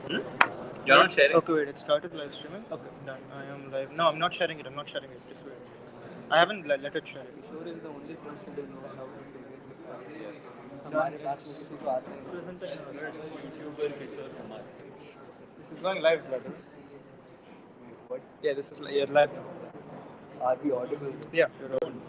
Hmm? You're not sharing? Okay, wait. It started live streaming. Okay, done. I am live. No, I'm not sharing it. I'm not sharing it. Just wait. I haven't let it share it. Kishore is the only person who knows how to figure this out. Yes. हमारे पास में किसी को आता ही नहीं. Presentation already. YouTuber Kishore Kumar. This is going live, brother. What? Yeah, this is you're live now. Are we audible? Yeah, you're audible.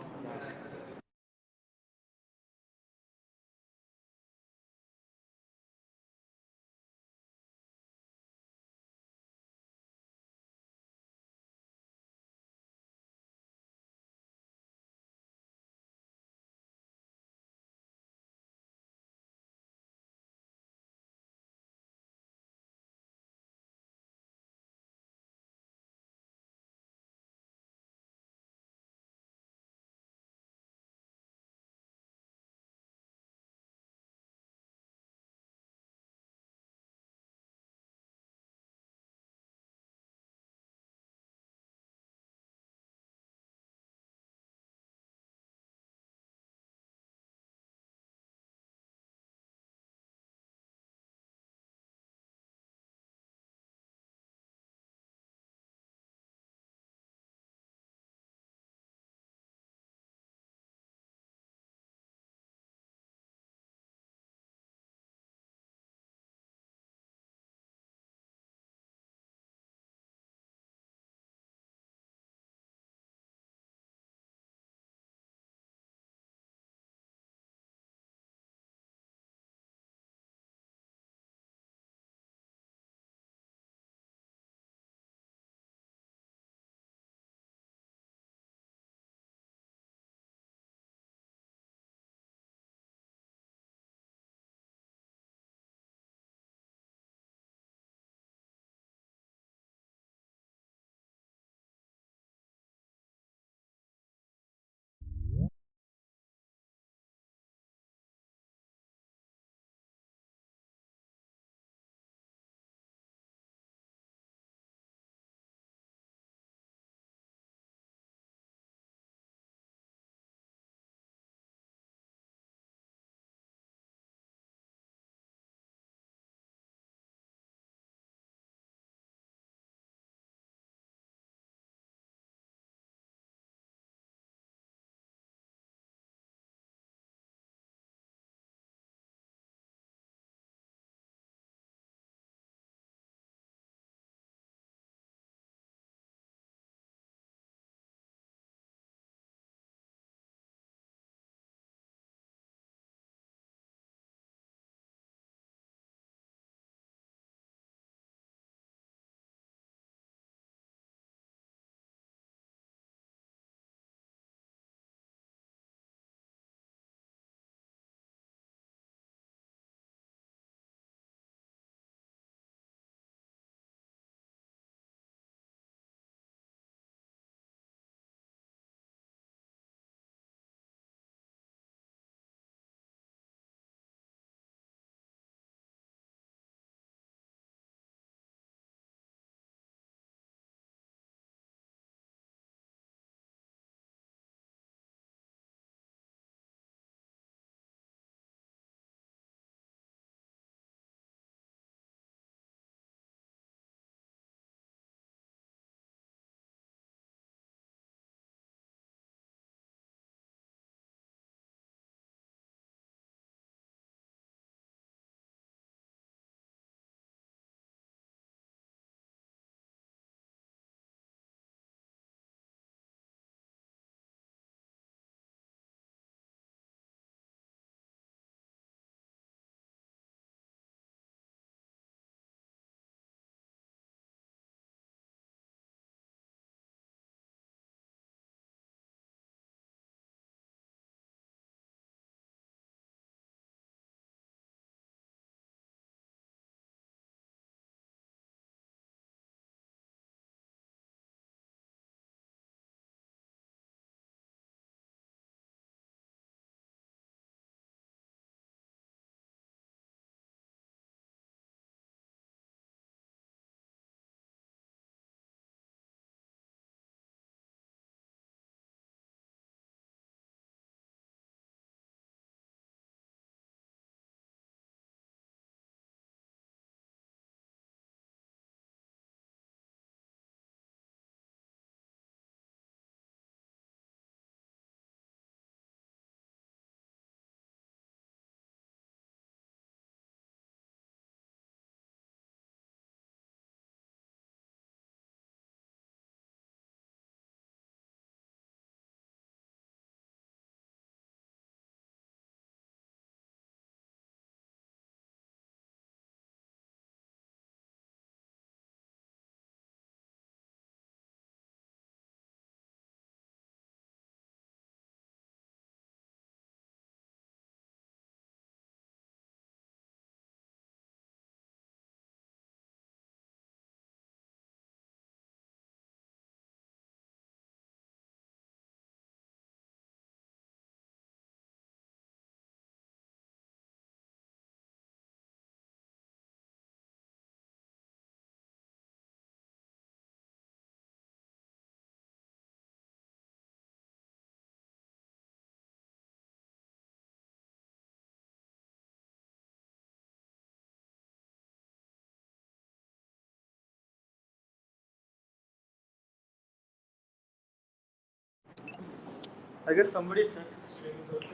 I guess somebody checked stream is open.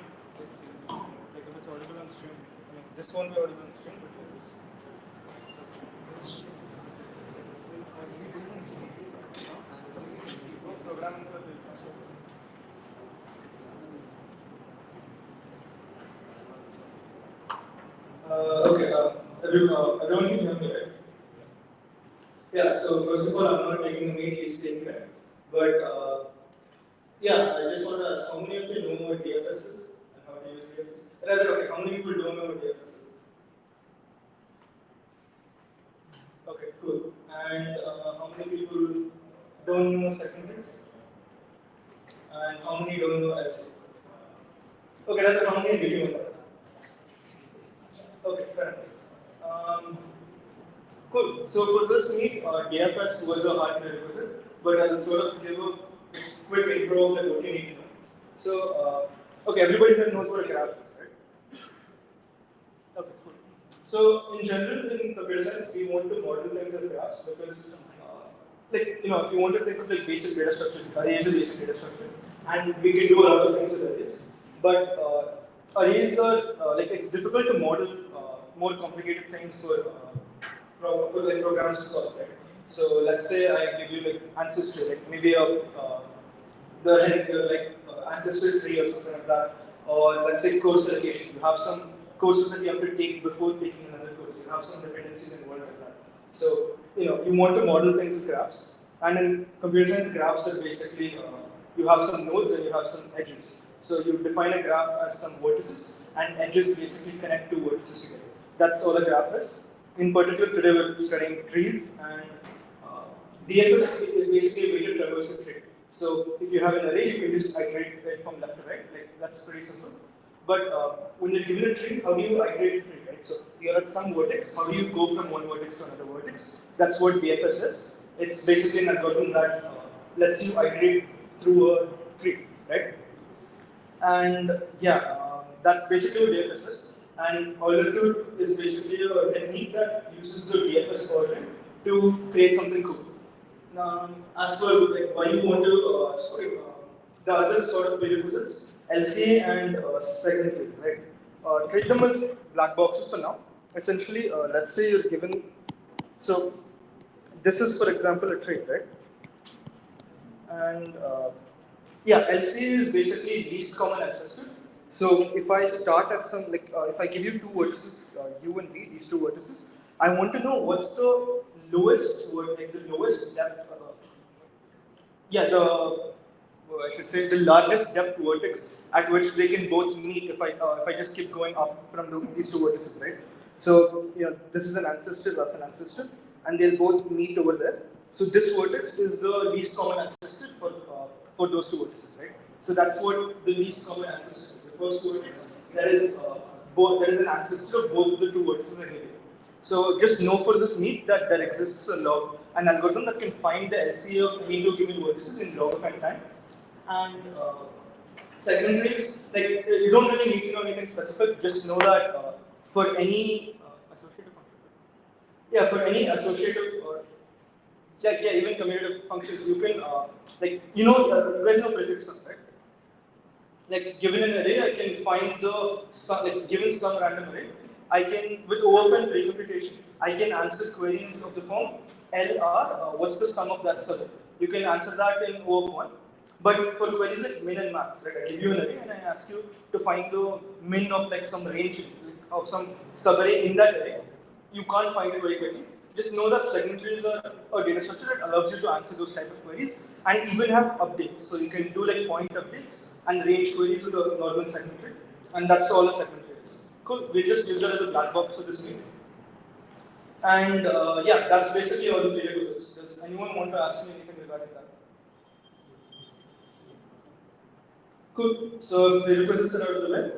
Like if it's audible on stream. I mean, this won't be audible on stream, but program. Okay, everyone can hear me, right? Yeah, so first of all, I'm not taking the main case statement, but yeah, I just want to ask how many of you know what DFS is and how to use DFS? Rather, okay, how many people don't know what DFS is? Okay, cool. And how many people don't know secondaries? And how many don't know LC? Okay, rather, how many do you know? Okay, fair enough. Cool. So for this meet, DFS was a hard prerequisite, but I'll sort of give a quick intro of like what you need to know. So, okay, everybody here knows what a graph is, right? Okay, cool. So in general, in computer science, we want to model things as graphs because, like if you want to think of like basic data structures, arrays is a basic data structure, and we can do a lot of things with arrays. But arrays are like it's difficult to model more complicated things for like programs to solve, right? So let's say I give you like ancestry, like maybe ancestral tree or something like that, or let's say course allocation. You have some courses that you have to take before taking another course. You have some dependencies involved like that. So you want to model things as graphs, and in computer science, graphs are basically you have some nodes and you have some edges. So you define a graph as some vertices, and edges basically connect two vertices together. That's all a graph is. In particular, today we're studying trees, and DFS is basically a way to traverse a tree. So if you have an array, you can just iterate it from left to right. Like that's pretty simple. But when you're given a tree, how do you iterate a tree, right? So you're at some vertex. How do you go from one vertex to another vertex? That's what DFS is. It's basically an algorithm that lets you iterate through a tree, right? And yeah, that's basically what DFS is. And Euler is basically a technique that uses the DFS coordinate to create something cool. Now, as for like why you want to, the other sort of prerequisites, LCA and secondary, right? Treat them as black boxes for now. Essentially, let's say you're given, so this is for example a tree, right? And yeah, LCA is basically least common ancestor. So if I start at some, if I give you two vertices, U and V, these two vertices, I want to know what's the lowest the lowest depth, I should say the largest depth vertex at which they can both meet if I just keep going up from these two vertices, right? So this is an ancestor, that's an ancestor, and they'll both meet over there. So this vertex is the least common ancestor for those two vertices, right? So that's what the least common ancestor is. The first vertex, there is an ancestor of both the two vertices anyway. So just know for this meet that there exists an algorithm that can find the LCA of any two given vertices in log of n time. And secondaries, like you don't really need to know anything specific. Just know that for any associative function, for any associative or even commutative functions, you can you guys know prefix sum, right? Like given an array, I can find given some random array, I can with overfed recomputation, I can answer queries of the form LR. What's the sum of that sub? You can answer that in O of 1. But for queries like min and max, right? I give you an array and I ask you to find the min of some range of some subarray in that array. You can't find it very quickly. Just know that segmentaries are a data structure that allows you to answer those type of queries and even have updates. So you can do like point updates and range queries with a normal segmentary, and that's all a segmentary is. Cool. We just use that as a black box for this meeting. And yeah, that's basically all the prerequisites. Does anyone want to ask me anything regarding that? Cool. So prerequisites are out of the way.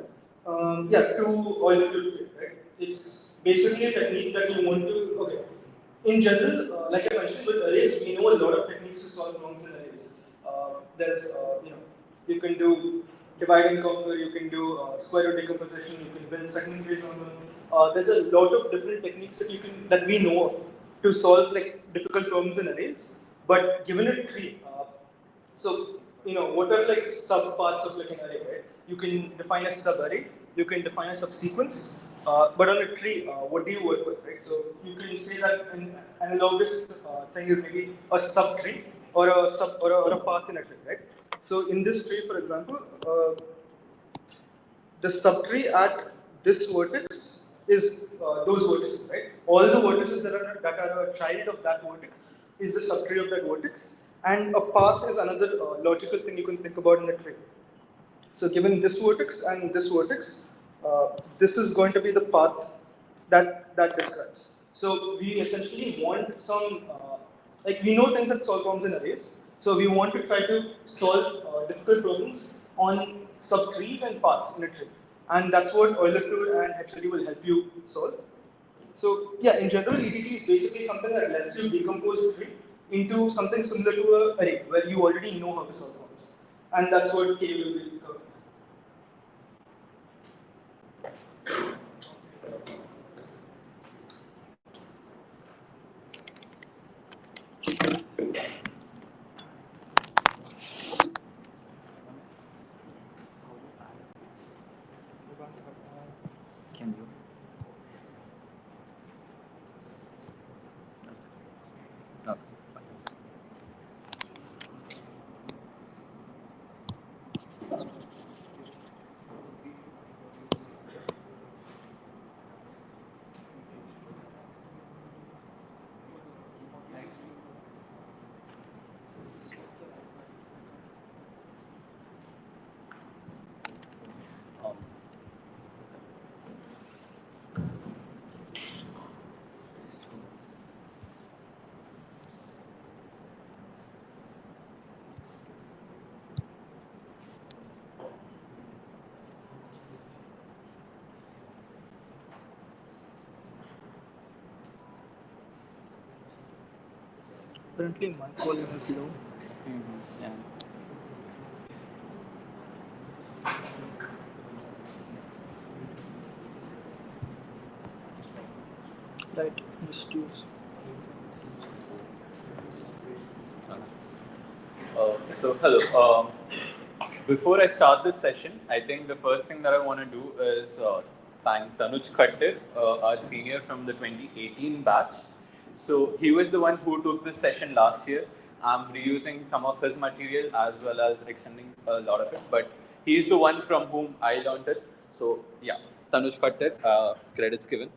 To Euler to right? It's basically a technique that you want to. Okay. In general, like I mentioned with arrays, we know a lot of techniques to solve problems in arrays. There's, you can do divide and conquer, you can do square root decomposition, you can build secondaries on them. There's a lot of different techniques that we know of to solve like difficult problems in arrays. But given a tree, so what are like subparts of like an array, right? You can define a subarray, you can define a subsequence, but on a tree, what do you work with, right? So you can say that an analogous thing is maybe a subtree or a path in a tree, right? So in this tree, for example, the subtree at this vertex is those vertices, right? All the vertices that are a child of that vertex is the subtree of that vertex, and a path is another logical thing you can think about in a tree. So given this vertex and this vertex, this is going to be the path that describes. So we essentially want some, like we know things that solve problems in arrays. So we want to try to solve difficult problems on subtrees and paths in a tree. And that's what Euler 2 and HLD will help you solve. So yeah, in general, ETT is basically something that lets you decompose a tree into something similar to an array, where you already know how to solve problems. And that's what K will be covering. Can you? Okay. Currently, my volume is low. Yeah. Right, just use. So hello. Before I start this session, I think the first thing that I want to do is thank Tanuj Khattar, our senior from the 2018 batch. So he was the one who took this session last year. I'm reusing some of his material as well as extending a lot of it, but he's the one from whom I learned it. So yeah, Tanuj Khattar, credits given.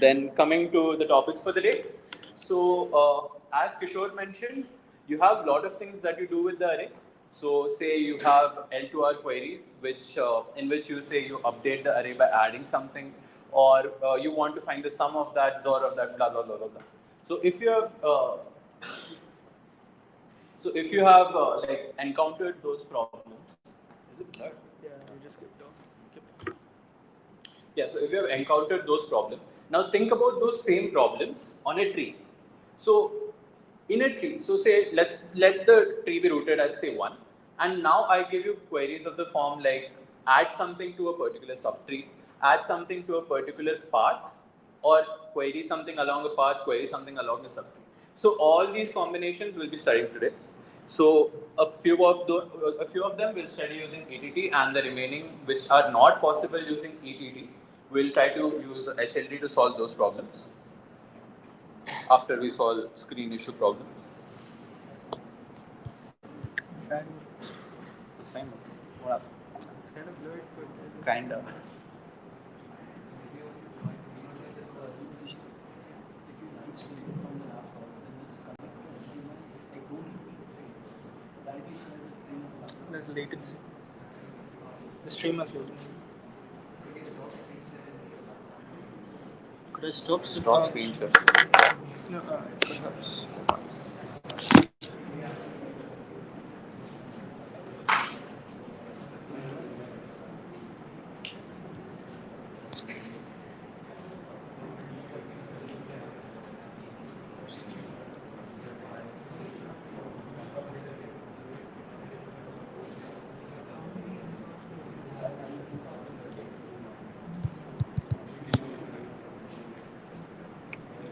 Then coming to the topics for the day. So as Kishore mentioned, you have a lot of things that you do with the array. So say you have L2R queries, which in which you say you update the array by adding something, or you want to find the sum of that, XOR of that, blah blah blah blah blah. So if you have like encountered those problems, is it blurred? Yeah, you just keep talking. Yeah, so if you have encountered those problems, now think about those same problems on a tree. So in a tree, so say let the tree be rooted at say 1, and now I give you queries of the form like add something to a particular subtree, add something to a particular path, or query something along a path, query something along a subtree. So all these combinations we'll be studying today. So a few of them will study using ETT, and the remaining, which are not possible using ETT, we'll try to use HLD to solve those problems after we solve screen issue problems. It's fine. What happened? It's kind of blurred, but Kind of. there's latency. The stream has latency. Could I stop? Stop screen share. No, perhaps.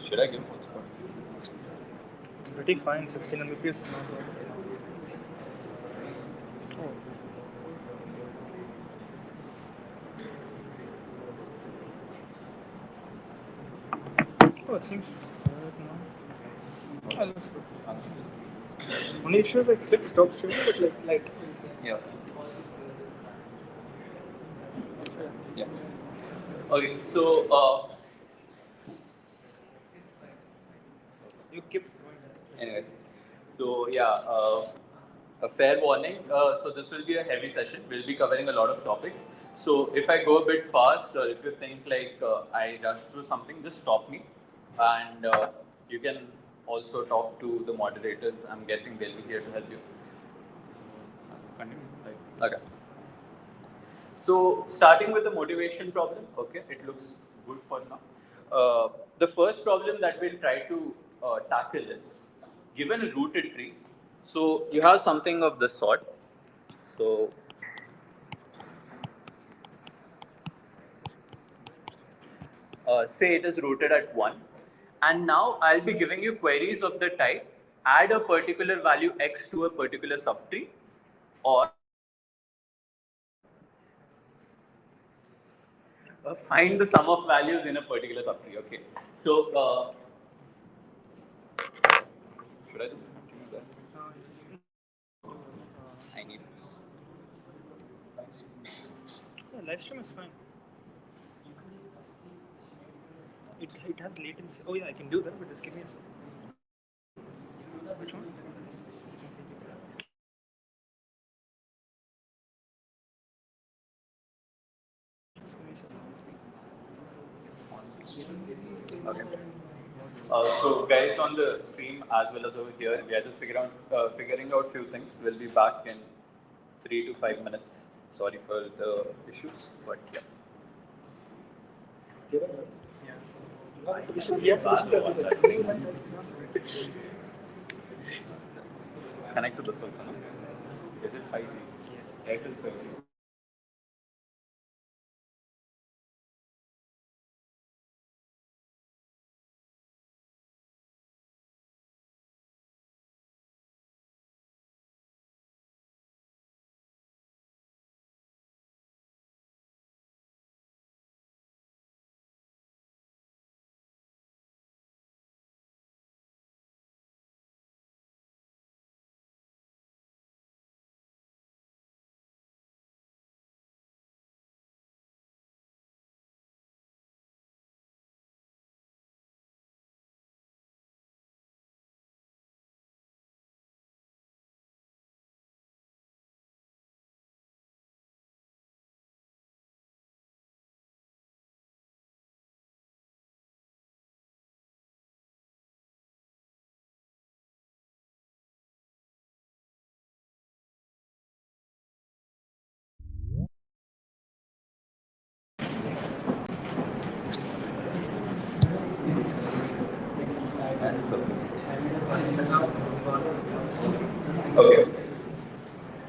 Should I give hotspot? It's pretty fine. 16 Mbps is not bad. Oh, it seems good now. Oh, looks good. Only issue is like click stop streaming, but like Yeah. Yeah. Okay, so you keep going. anyways, so yeah, a fair warning. So this will be a heavy session. We'll be covering a lot of topics. So if I go a bit fast, or if you think like I rush through something, just stop me, and you can also talk to the moderators. I'm guessing they'll be here to help you. Continue. Right. Okay. So starting with the motivation problem, okay, it looks good for now. The first problem that we'll try to tackle is, given a rooted tree, so you have something of this sort. So say it is rooted at 1, and now I'll be giving you queries of the type, add a particular value x to a particular subtree, or find the sum of values in a particular subtree. Okay, so should I just continue that? I need. Yeah, live stream is fine. It has latency. Oh yeah, I can do that, but just give me a second. Which one? Just give me a second. Okay. So guys on the stream as well as over here, we are just figuring out few things. We'll be back in 3 to 5 minutes. Sorry for the issues, but yeah. Yeah, so you have a solution. Yeah, solution to that. Connect to this also, no? Is it 5G? Yes. Airtel 5G. It's okay. Okay.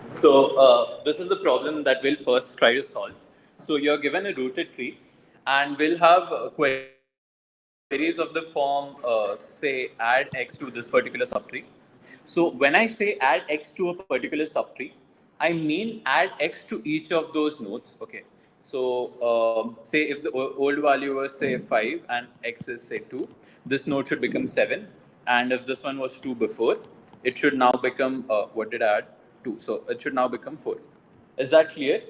So this is the problem that we'll first try to solve. So you're given a rooted tree, and we'll have queries of the form, say, add x to this particular subtree. So when I say add x to a particular subtree, I mean add x to each of those nodes. Okay. So say if the old value was say 5 and x is say 2, this node should become 7. And if this one was 2 before, it should now become, what did I add? 2. So it should now become 4. Is that clear?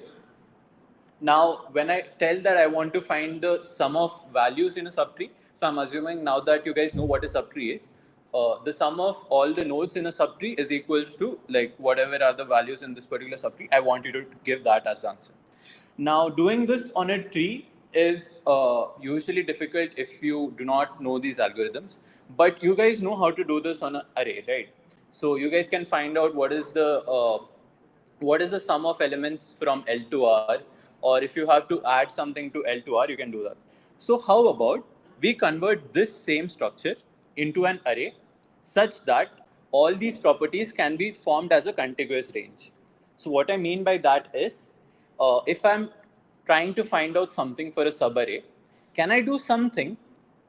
Now, when I tell that I want to find the sum of values in a subtree, so I'm assuming now that you guys know what a subtree is, the sum of all the nodes in a subtree is equal to like whatever are the values in this particular subtree. I want you to give that as the answer. Now, doing this on a tree is usually difficult if you do not know these algorithms, but you guys know how to do this on an array, right? So you guys can find out what is the sum of elements from L to R, or if you have to add something to L to R, you can do that. So how about we convert this same structure into an array such that all these properties can be formed as a contiguous range. So what I mean by that is, if I'm trying to find out something for a subarray, can I do something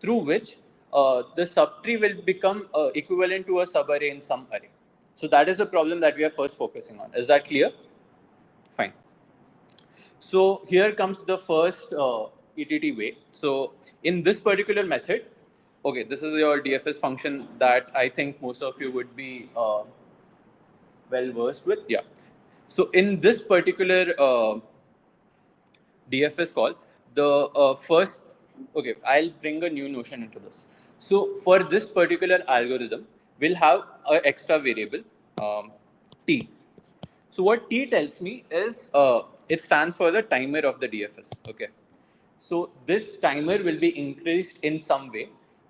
through which the subtree will become equivalent to a subarray in some array? So that is the problem that we are first focusing on. Is that clear? Fine. So here comes the first ETT way. So in this particular method, Okay, this is your DFS function that I think most of you would be well versed with. Yeah. So in this particular DFS call, the first, okay, I'll bring a new notion into this. So for this particular algorithm, we'll have an extra variable, t. So what t tells me is it stands for the timer of the DFS. Okay. So this timer will be increased in some way,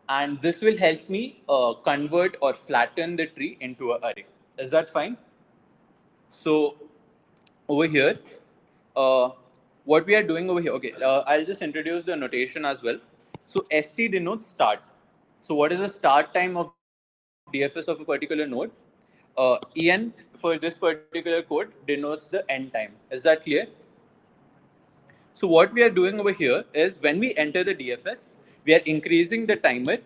and this will help me convert or flatten the tree into an array. Is that fine? So over here, uh, what we are doing over here, okay, I'll just introduce the notation as well. So ST denotes start. So what is the start time of DFS of a particular node? En for this particular code denotes the end time. Is that clear? So what we are doing over here is when we enter the DFS, we are increasing the timer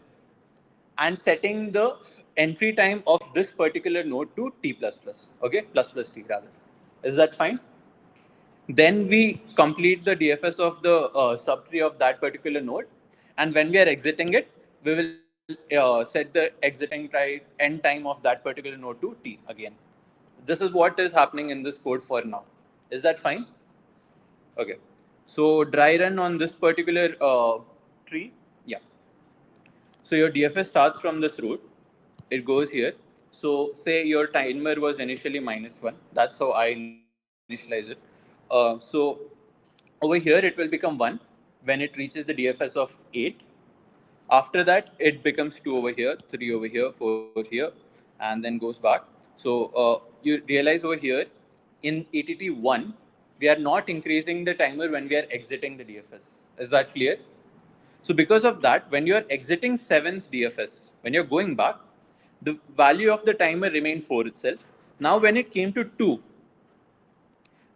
and setting the entry time of this particular node to t plus plus. Okay, plus plus t rather. Is that fine? Then we complete the DFS of the subtree of that particular node, and when we are exiting it, we will set the exiting end time of that particular node to t again. This is what is happening in this code for now. Is that fine? Okay. So dry run on this particular tree. Yeah. So your DFS starts from this root. It goes here. So say your timer was initially -1. That's how I initialize it. So over here it will become 1 when it reaches the DFS of 8. After that, it becomes 2 over here, 3 over here, 4 here, and then goes back. So you realize over here in ETT 1, we are not increasing the timer when we are exiting the DFS. Is that clear? So because of that, when you are exiting 7's DFS, when you're going back, the value of the timer remained 4 itself. Now when it came to 2,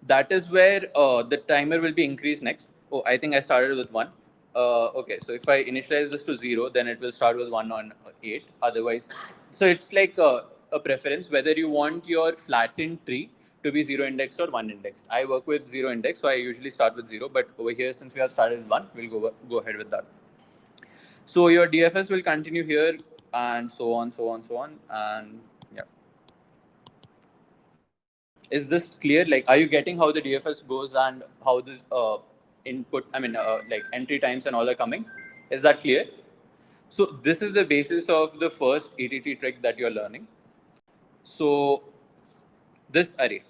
that is where the timer will be increased next. Oh, I think I started with 1. Okay, so if I initialize this to 0, then it will start with 1 on 8. Otherwise, so it's like a preference whether you want your flattened tree to be 0 indexed or 1 indexed. I work with 0 index, so I usually start with 0. But over here, since we have started with 1, we'll go ahead with that. So your DFS will continue here, and so on, so on, so on, and yeah. Is this clear? Like, are you getting how the DFS goes and how this input, I mean, like entry times and all are coming? Is that clear? So this is the basis of the first ETT trick that you're learning. So this array,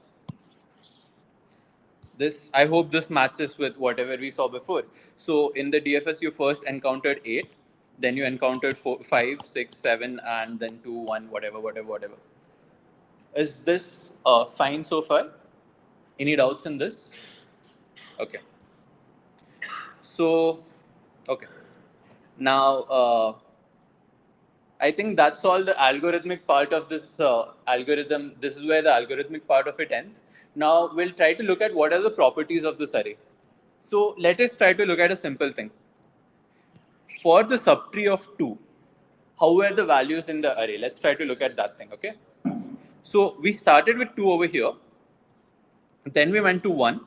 this, I hope this matches with whatever we saw before. So in the DFS, you first encountered 8, then you encountered 4, 5, 6, 7, and then 2, 1, whatever, whatever, whatever. Is this fine so far? Any doubts in this? Okay. So, okay. Now, I think that's all the algorithmic part of this algorithm. This is where the algorithmic part of it ends. Now, we'll try to look at what are the properties of this array. So, let us try to look at a simple thing. For the subtree of 2, how were the values in the array? Let's try to look at that thing, okay? So, we started with 2 over here. Then we went to 1,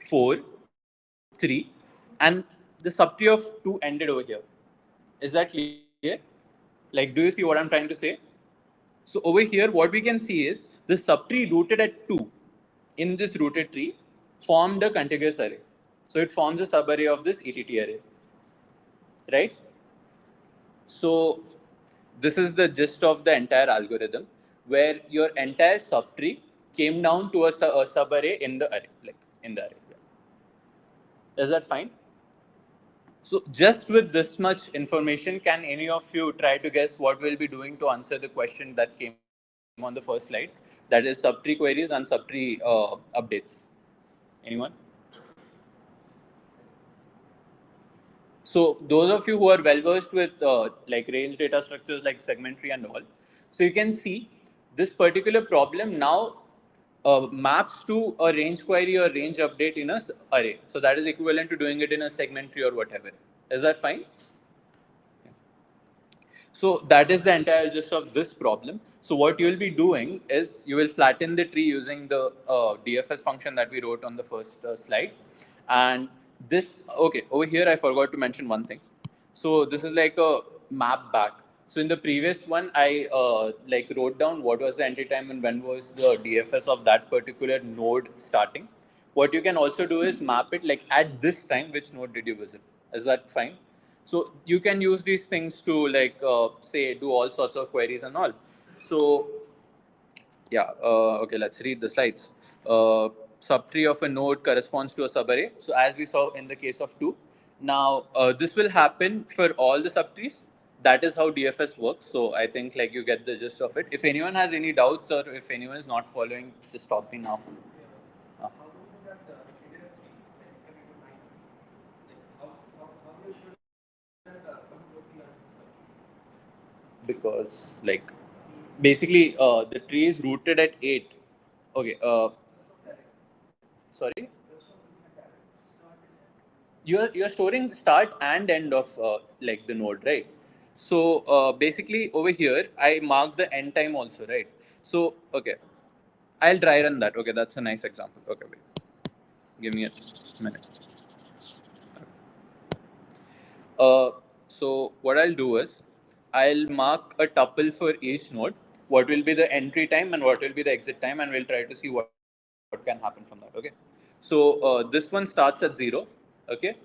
4, 3, and the subtree of 2 ended over here. Is that clear? Like, do you see what I'm trying to say? So over here, what we can see is the subtree rooted at 2 in this rooted tree formed a contiguous array. So it forms a subarray of this ETT array, right? So this is the gist of the entire algorithm, where your entire subtree came down to a subarray in the array, like in the array. Is that fine? So just with this much information, can any of you try to guess what we'll be doing to answer the question that came on the first slide? That is subtree queries and subtree updates. Anyone? So those of you who are well versed with like range data structures like segment tree and all, so you can see this particular problem now maps to a range query or range update in a array. So that is equivalent to doing it in a segment tree or whatever. Is that fine? So that is the entire gist of this problem. So what you will be doing is you will flatten the tree using the DFS function that we wrote on the first slide. And this, okay, over here I forgot to mention one thing. So this is like a map back. So in the previous one, I like wrote down what was the entry time and when was the DFS of that particular node starting. What you can also do is map it like at this time, which node did you visit? Is that fine? So you can use these things to like say do all sorts of queries and all. So yeah, okay, let's read the slides. Subtree of a node corresponds to a subarray. So as we saw in the case of 2, now this will happen for all the subtrees. That is how DFS works. So I think like you get the gist of it. If anyone has any doubts or if anyone is not following, just stop me now. Uh, because like basically the tree is rooted at 8. Okay, sorry. You're storing start and end of like the node, right? So basically over here I mark the end time also, right? So okay, I'll dry run that. Okay, that's a nice example. Okay, wait, give me a minute. So what I'll do is I'll mark a tuple for each node. What will be the entry time and what will be the exit time, and we'll try to see what can happen from that. Okay. So this one starts at 0. Okay.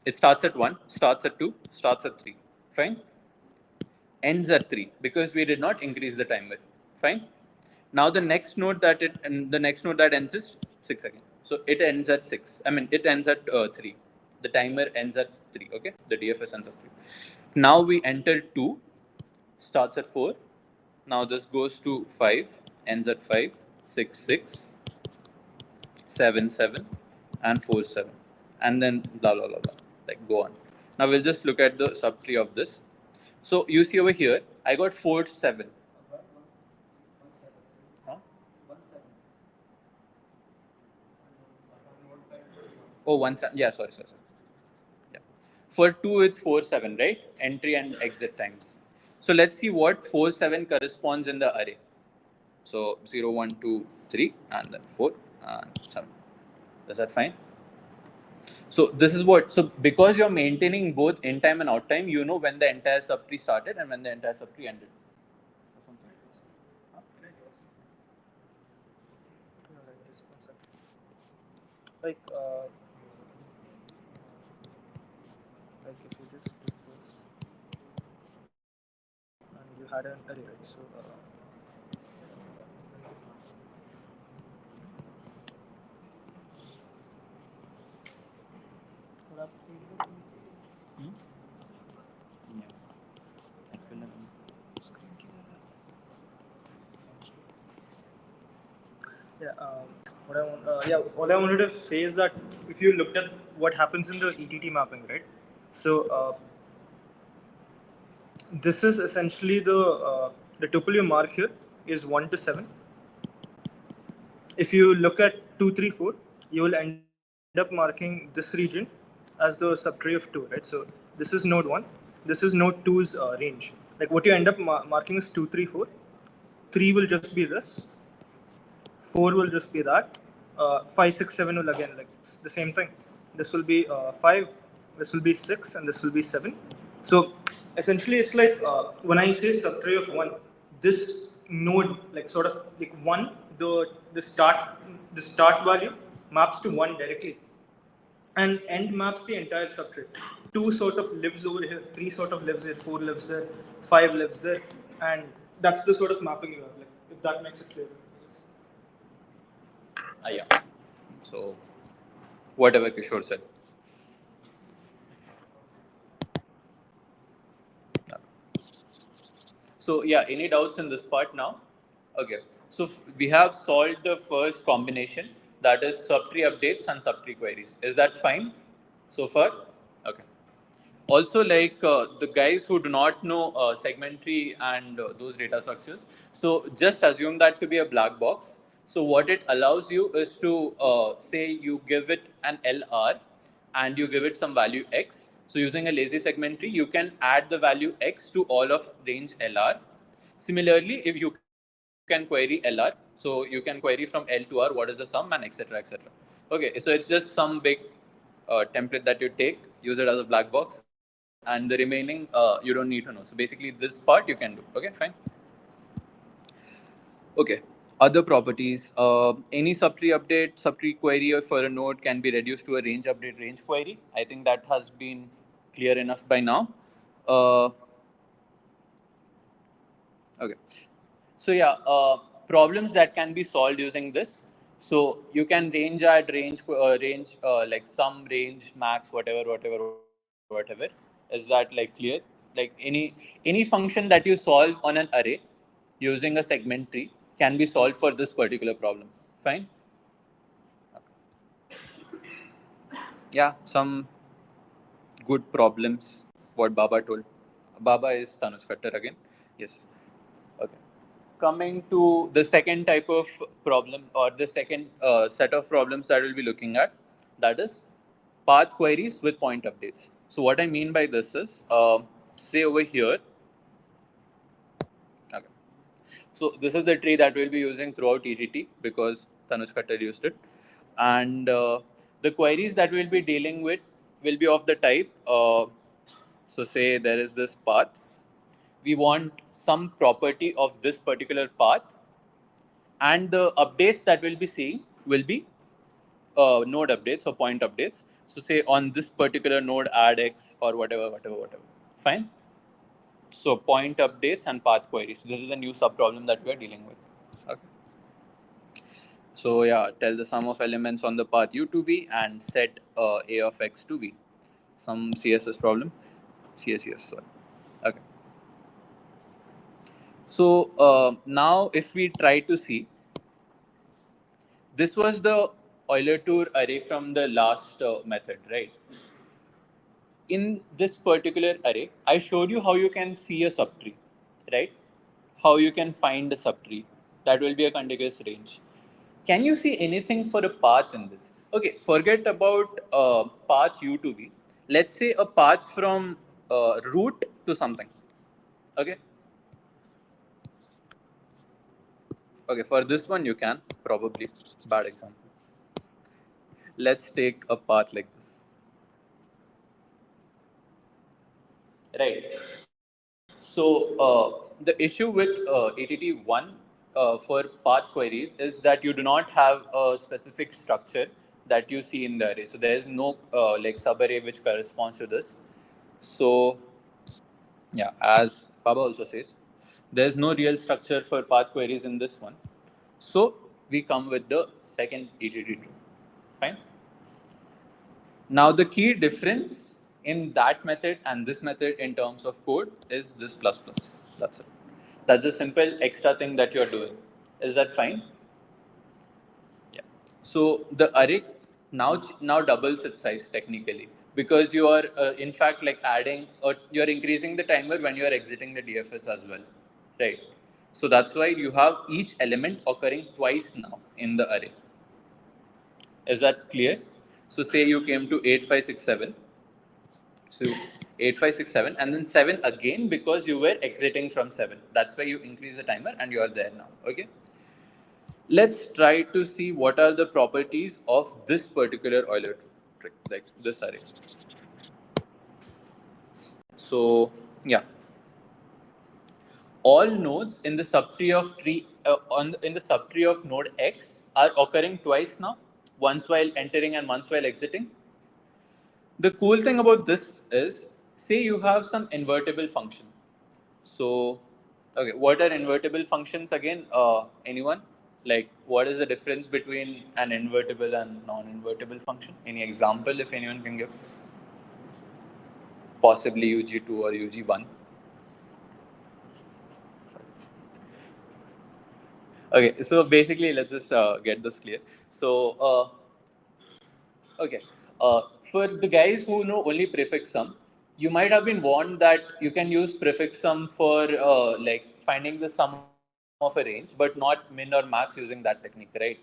It starts at 1, starts at 2, starts at 3. Fine. Ends at 3 because we did not increase the timer. Fine. Now the next node that it and the next node that ends is 6 again. So it ends at 6. I mean it ends at 3. The timer ends at 3. Okay. The DFS ends at 3. Now we enter 2, starts at 4. Now this goes to 5, ends at 5, 6, 6, 7, 7, and 4, 7, and then blah blah blah blah, like go on. Now we'll just look at the subtree of this. So you see over here, I got 4, 7. Huh? Oh, 1, 7. Yeah, sorry. Yeah. For 2, it's 4, 7, right? Entry and exit times. So let's see what 4, 7 corresponds in the array. So 0, 1, 2, 3, and then 4 and 7. Is that fine? So this is what. So because you're maintaining both in time and out time, you know when the entire subtree started and when the entire subtree ended. Like, like if you just do this, and you had an array, right? So, Hmm? Yeah. I feel like yeah, all I wanted to say is that if you looked at what happens in the ETT mapping, right? So this is essentially the tuple you mark here is 1 to 7. If you look at 2, 3, 4, you will end up marking this region as the subtree of 2, right? So this is node 1. This is node 2's range. Like what you end up marking is 2, 3, 4. 3 will just be this. 4 will just be that. 5, 6, 7 will again, like it's the same thing. This will be 5, this will be 6, and this will be 7. So essentially, it's like when I say subtree of 1, this node, like sort of like 1, the start value maps to 1 directly, and end maps the entire subtree. 2 sort of lives over here, 3 sort of lives here, 4 lives there, 5 lives there, and that's the sort of mapping you have. Like if that makes it clear. yeah. So whatever Kishore said. Yeah. So yeah, any doubts in this part now? Okay. So we have solved the first combination, that is subtree updates and subtree queries. Is that fine so far? Okay. Also, like the guys who do not know segmentary and those data structures, so just assume that to be a black box. So what it allows you is to say you give it an LR and you give it some value X. So using a lazy segmentary, you can add the value X to all of range LR. Similarly, if you can query LR, so you can query from L to R, what is the sum, and etc. etc. Okay, so it's just some big template that you take, use it as a black box, and and the remaining you don't need to know. So basically this part you can do. Okay, fine. Okay. Other properties. Any subtree update, subtree query for a node can be reduced to a range update range query. I think that has been clear enough by now. Okay. So yeah, problems that can be solved using this. So you can range add range like sum, range, max, whatever. Is that like clear? Like any function that you solve on an array using a segment tree can be solved for this particular problem. Fine. Yeah, some good problems. What Baba told. Baba is Tanuj Khattar again. Yes. Okay. Coming to the second type of problem or the second set of problems that we'll be looking at, that is path queries with point updates. So what I mean by this is, say over here, okay. So this is the tree that we'll be using throughout ETT because Tanuj Khattar used it. And the queries that we'll be dealing with will be of the type, so say there is this path. We want some property of this particular path, and the updates that we'll be seeing will be node updates or point updates. So say on this particular node add x or whatever. Fine. So point updates and path queries. This is a new subproblem that we are dealing with. Okay. So yeah, tell the sum of elements on the path u to b and set a of x to b. Some CSS problem. CSS, sorry. Okay. So now if we try to see, this was the Euler tour array from the last method, right? In this particular array, I showed you how you can see a subtree, right? How you can find a subtree. That will be a contiguous range. Can you see anything for a path in this? Okay, forget about path u to v. Let's say a path from root to something. Okay. Okay, for this one you can probably. Bad example. Let's take a path like this. Right. So the issue with ETT1 for path queries is that you do not have a specific structure that you see in the array. So there is no like subarray which corresponds to this. So yeah, as Baba also says, there is no real structure for path queries in this one. So we come with the second ETT2. Fine. Now the key difference in that method and this method in terms of code is this plus plus. That's it. That's a simple extra thing that you're doing. Is that fine? Yeah. So the array now doubles its size technically because you are in fact like adding or you're increasing the timer when you are exiting the DFS as well, right? So that's why you have each element occurring twice now in the array. Is that clear? So say you came to 8567. So 8567 and then 7 again because you were exiting from 7. That's why you increase the timer and you are there now. Okay. Let's try to see what are the properties of this particular Euler trick, like this array. So yeah, all nodes in the subtree of in the subtree of node X are occurring twice now, once while entering and once while exiting. The cool thing about this is, say you have some invertible function. So, okay, what are invertible functions again? Anyone? Like, what is the difference between an invertible and non-invertible function? Any example, if anyone can give? Possibly UG2 or UG1. Okay, so basically, let's just get this clear. So, okay. For the guys who know only prefix sum, you might have been warned that you can use prefix sum for like finding the sum of a range, but not min or max using that technique, right?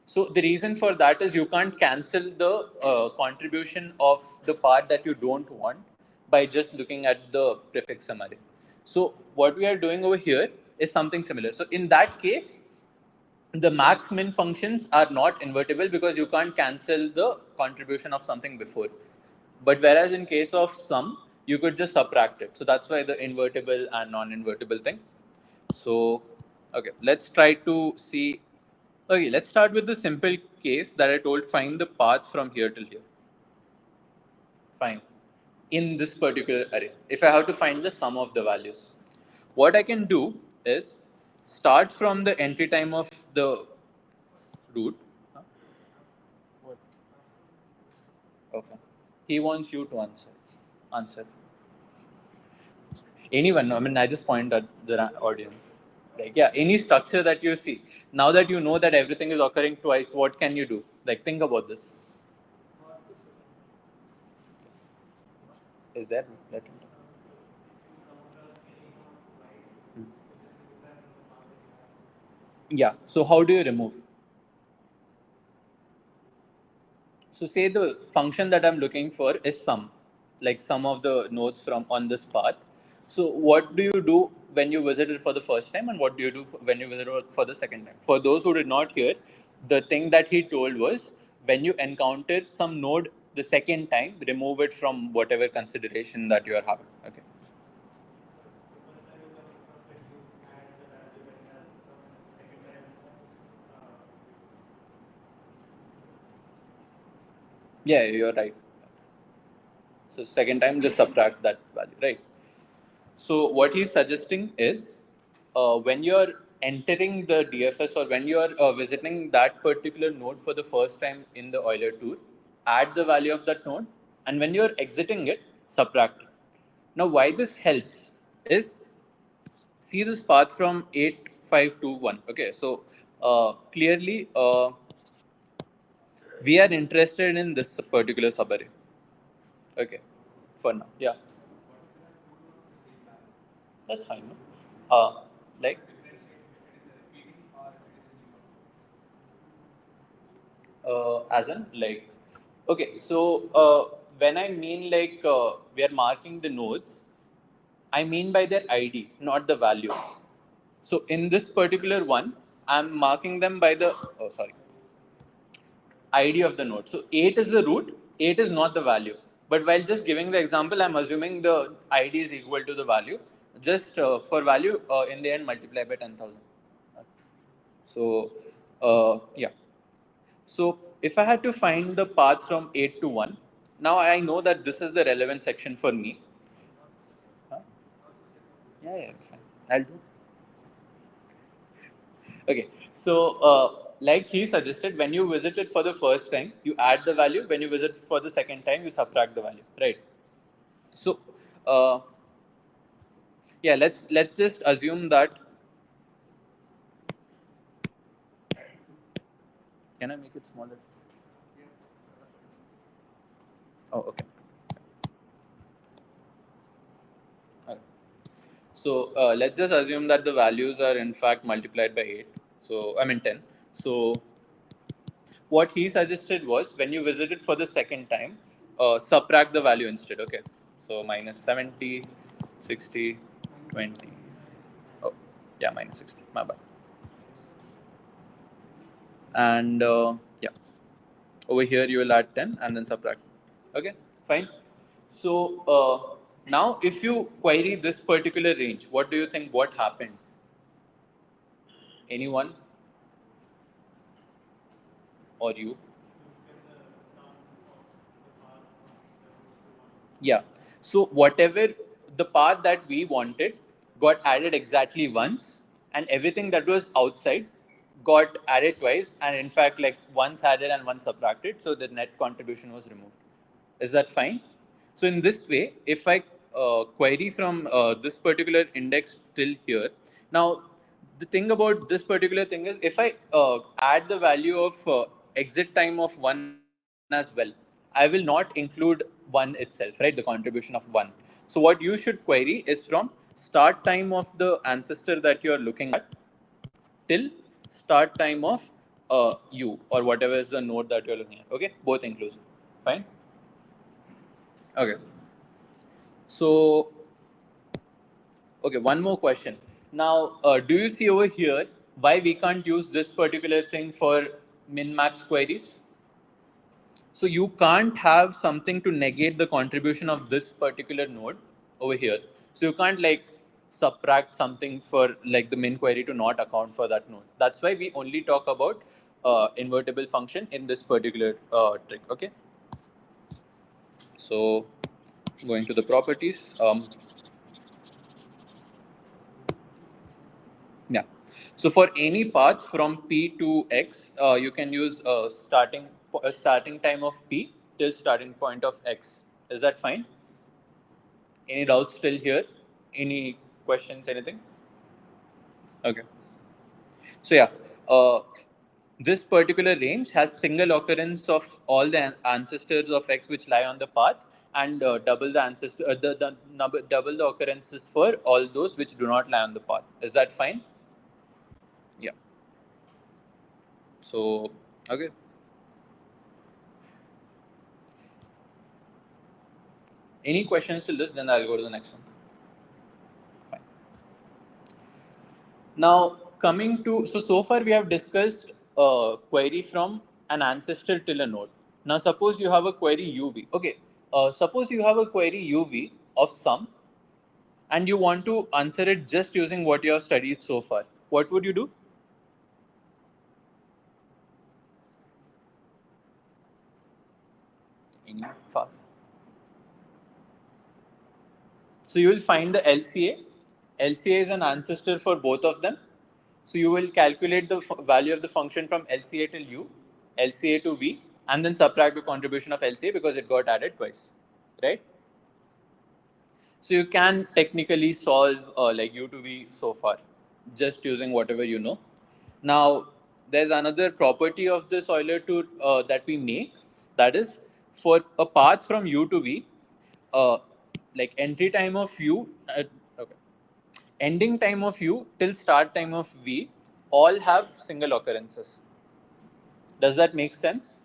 So the reason for that is you can't cancel the contribution of the part that you don't want by just looking at the prefix sum array. So what we are doing over here is something similar. So in that case, the max min functions are not invertible because you can't cancel the contribution of something before. But whereas in case of sum, you could just subtract it. So that's why the invertible and non-invertible thing. So, okay, let's try to see. Okay, let's start with the simple case that I told, find the path from here till here. Fine. In this particular array, if I have to find the sum of the values, what I can do is start from the entry time of the root. Huh? What? Okay. He wants you to answer. Answer. Anyone? I mean, I just point at the audience. Like, yeah, any structure that you see. Now that you know that everything is occurring twice, what can you do? Like, think about this. Is there? Let him talk. Yeah. So how do you remove? So say the function that I'm looking for is sum, like sum of the nodes from on this path. So what do you do when you visit it for the first time, and what do you do when you visit it for the second time? For those who did not hear, the thing that he told was when you encounter some node the second time, remove it from whatever consideration that you are having. Okay. Yeah, you're right. So second time, just subtract that value, right? So what he's suggesting is when you're entering the DFS or when you're visiting that particular node for the first time in the Euler tour, add the value of that node, and when you're exiting it, subtract it. Now, why this helps is see this path from 8, 5 to 1. Okay, so clearly we are interested in this particular subarray. Okay, for now, yeah, that's fine. No? Like. As in, like, okay, so when I mean like we are marking the nodes, I mean by their ID, not the value. So in this particular one, I'm marking them by the ID of the node. So 8 is the root, 8 is not the value. But while just giving the example, I'm assuming the ID is equal to the value. Just for value, in the end, multiply by 10,000. So, yeah. So if I had to find the path from 8 to 1, now I know that this is the relevant section for me. Huh? Yeah, it's fine. I'll do. Okay, so like he suggested, when you visit it for the first time, you add the value. When you visit for the second time, you subtract the value, right? So, uh, yeah, let's just assume that. Can I make it smaller? Oh, okay. Okay. So let's just assume that the values are in fact multiplied by 8. So I mean 10. So what he suggested was when you visit it for the second time, subtract the value instead. Okay. So minus 70, 60, 20. Oh, yeah, minus 60. My bad. And yeah, over here you will add 10 and then subtract. Okay, fine. So now if you query this particular range, what do you think what happened? Anyone or you? Yeah. So whatever the path that we wanted got added exactly once, and everything that was outside got added twice, and in fact, like once added and once subtracted, so the net contribution was removed. Is that fine? So in this way, if I query from this particular index till here, now the thing about this particular thing is if I add the value of exit time of 1 as well, I will not include 1 itself, right? The contribution of 1. So what you should query is from start time of the ancestor that you are looking at till start time of you or whatever is the node that you're looking at. Okay, both inclusive. Fine. Okay. So, okay, one more question. Now, do you see over here why we can't use this particular thing for min-max queries? So you can't have something to negate the contribution of this particular node over here. So you can't like subtract something for like the min query to not account for that node. That's why we only talk about invertible function in this particular trick. Okay. So going to the properties. Yeah. So for any path from P to X, you can use a starting time of P till starting point of X. Is that fine? Any doubts still here? Any questions? Anything? Okay. So yeah, this particular range has single occurrence of all the ancestors of X which lie on the path, and double the ancestor, the number, double the occurrences for all those which do not lie on the path. Is that fine? Yeah. So okay. Any questions till this? Then I'll go to the next one. Fine. Now coming to so far we have discussed query from an ancestor till a node. Now suppose you have a query UV. Okay. Suppose you have a query UV of sum, and you want to answer it just using what you have studied so far. What would you do? Any fast. So you will find the LCA. LCA is an ancestor for both of them. So you will calculate the value of the function from LCA till U, LCA to V, and then subtract the contribution of LCA because it got added twice, right? So you can technically solve like U to V so far, just using whatever you know. Now, there's another property of this Euler tool that we make, that is for a path from U to V, uh, like entry time of U, okay, ending time of U till start time of V, all have single occurrences. Does that make sense?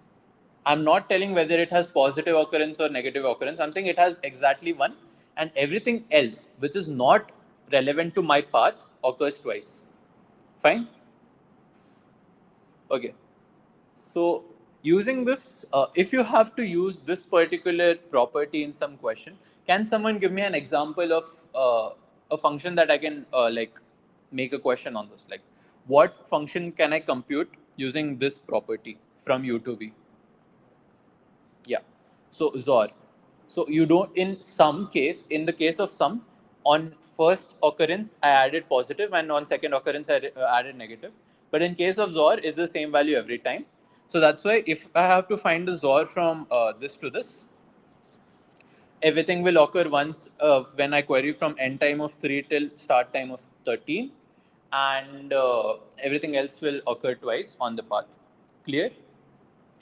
I'm not telling whether it has positive occurrence or negative occurrence. I'm saying it has exactly one, and everything else which is not relevant to my path occurs twice. Fine? Okay. So using this, if you have to use this particular property in some question, can someone give me an example of a function that I can like make a question on this? Like, what function can I compute using this property from U to V? Yeah. So XOR. So you don't, in some case, in the case of sum, on first occurrence I added positive, and on second occurrence I added negative. But in case of XOR, it's the same value every time. So that's why if I have to find the XOR from this to this, everything will occur once when I query from end time of 3 till start time of 13, and everything else will occur twice on the path. Clear?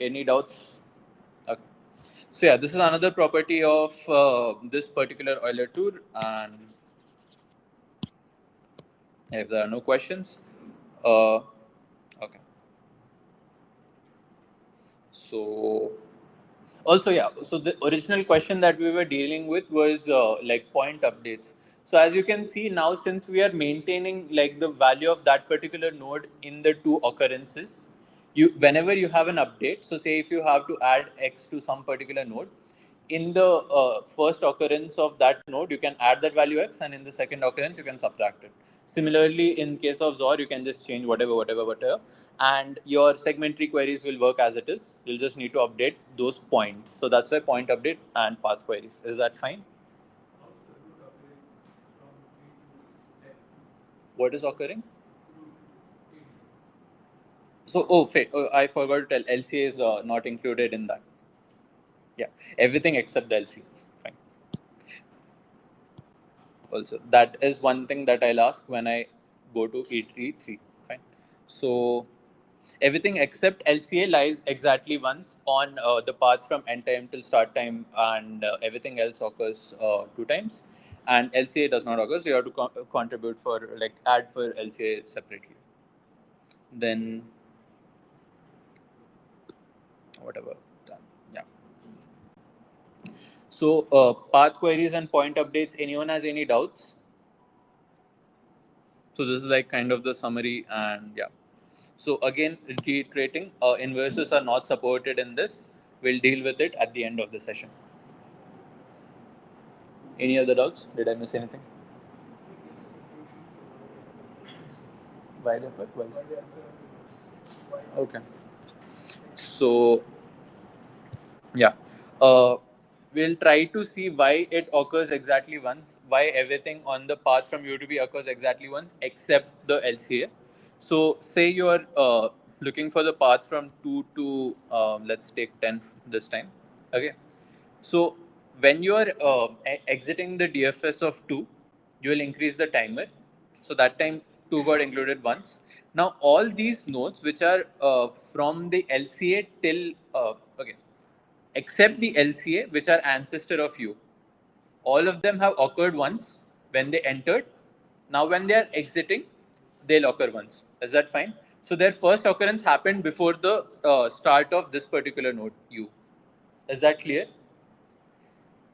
Any doubts? Okay. So yeah, this is another property of this particular Euler tool, and if there are no questions, okay. So also yeah, so the original question that we were dealing with was like point updates. So as you can see now, since we are maintaining like the value of that particular node in the two occurrences, you whenever you have an update, so say if you have to add X to some particular node, in the first occurrence of that node, you can add that value X, and in the second occurrence, you can subtract it. Similarly, in case of XOR, you can just change whatever, and your segment tree queries will work as it is. You'll just need to update those points. So that's why point update and path queries. Is that fine? What is occurring? So, I forgot to tell, LCA is not included in that. Yeah, everything except the LCA. Fine. Also, that is one thing that I'll ask when I go to ETT. Fine. So, everything except LCA lies exactly once on the path from end time till start time, and everything else occurs two times. And LCA does not occur, so you have to contribute for like add for LCA separately. Then whatever done. Yeah. So path queries and point updates. Anyone has any doubts? So this is like kind of the summary, and yeah. So again, reiterating, inverses are not supported in this. We'll deal with it at the end of the session. Any other doubts? Did I miss anything? Why the fuck? Why? Okay. So yeah, uh, we'll try to see why it occurs exactly once, why everything on the path from U to B occurs exactly once, except the LCA. So say you are looking for the path from 2 to let's take 10 this time. Okay. So when you are exiting the DFS of 2, you will increase the timer. So that time 2 got included once. Now all these nodes which are from the LCA till okay, except the LCA which are ancestor of U, all of them have occurred once when they entered. Now when they are exiting, they'll occur once. Is that fine? So their first occurrence happened before the start of this particular node U. Is that clear?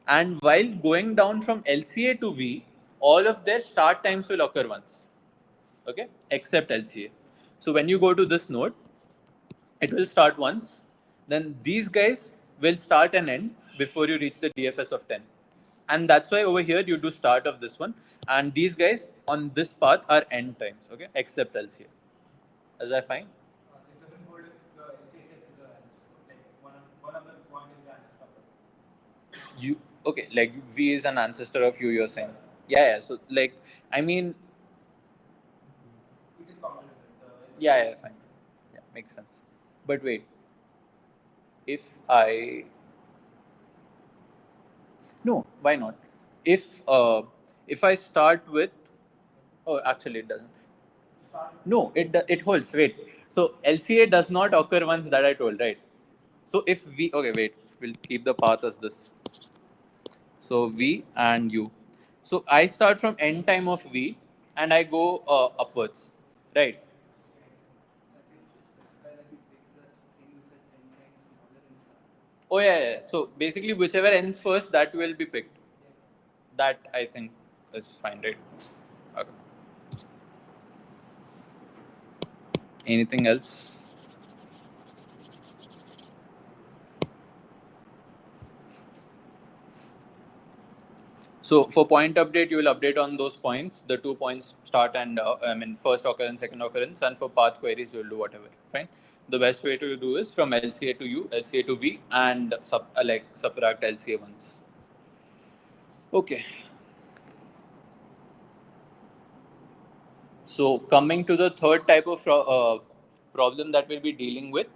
And while going down from LCA to V, all of their start times will occur once, okay, except LCA. So when you go to this node, it will start once, then these guys will start and end before you reach the DFS of 10. And that's why over here you do start of this one, and these guys on this path are end times, okay, except LCA. Is that fine? It doesn't hold if the LCHF is a like one of the point is the ancestor. You okay, like V is an ancestor of U, you're saying? Yeah. So like, I mean, It is complementary. yeah, fine. Yeah, makes sense. But wait, if I no, why not? If I start with actually it doesn't. No, it holds. Wait, so LCA does not occur once that I told, right? So if V okay, wait, we'll keep the path as this. So V and U. So I start from end time of V and I go upwards, right? Oh yeah. So basically, whichever ends first, that will be picked. That I think is fine, right? Okay. Anything else? So for point update, you will update on those points, the 2 points start and first occurrence, second occurrence, and for path queries, you will do whatever. Fine. The best way to do is from LCA to U, LCA to V, and subtract LCA once. Okay. So coming to the third type of problem that we'll be dealing with.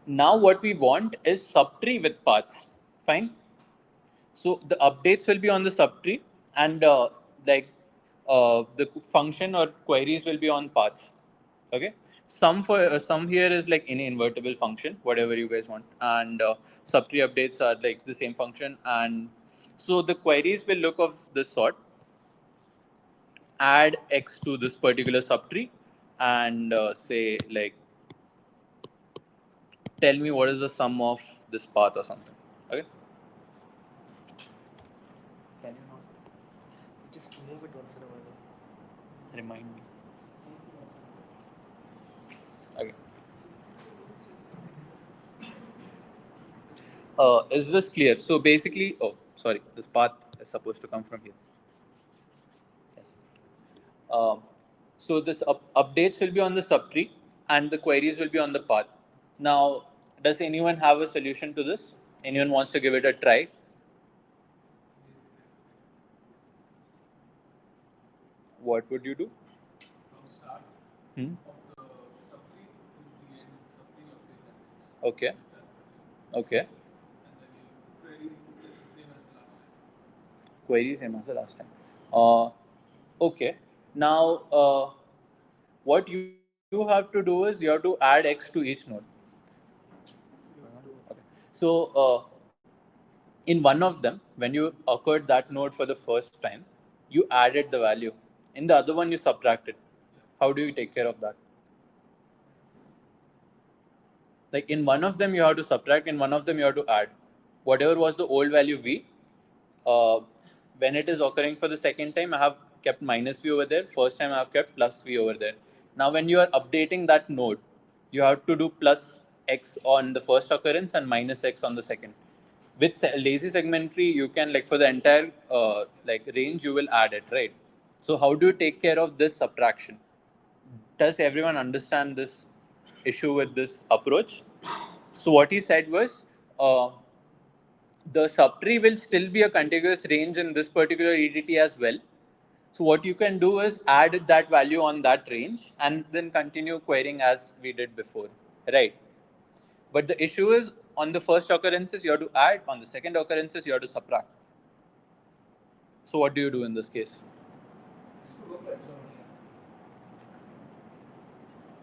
Now what we want is subtree with paths. Fine. So the updates will be on the subtree, and the function or queries will be on paths. Okay. Some here is like any invertible function, whatever you guys want, and subtree updates are like the same function, and so the queries will look of this sort. Add x to this particular subtree, and say like tell me what is the sum of this path or something. Okay. Can you not Just move it once in a while. remind me? Okay. Is this clear? So basically, oh, sorry, this path is supposed to come from here. Yes. So this updates will be on the subtree, and the queries will be on the path. Now, does anyone have a solution to this? Anyone wants to give it a try? What would you do? From start Hmm? of the subtree to the end subtree update that. Okay. Okay. And then your query is the same as the last time. Query same as the last time. Okay. Now, what you have to do is you have to add x to each node. Okay. So, in one of them, when you occurred that node for the first time, you added the value. In the other one, you subtracted. How do you take care of that? Like in one of them, you have to subtract. In one of them, you have to add. Whatever was the old value v, uh, when it is occurring for the second time, I have kept minus v over there. First time, I have kept plus v over there. Now, when you are updating that node, you have to do plus x on the first occurrence and minus x on the second. With lazy segmentary, you can, like, for the entire like range, you will add it, right? So how do you take care of this subtraction? Does everyone understand this issue with this approach? So what he said was, the subtree will still be a contiguous range in this particular ETT as well. So what you can do is add that value on that range and then continue querying as we did before, right? But the issue is, on the first occurrences you have to add, on the second occurrences you have to subtract. So what do you do in this case?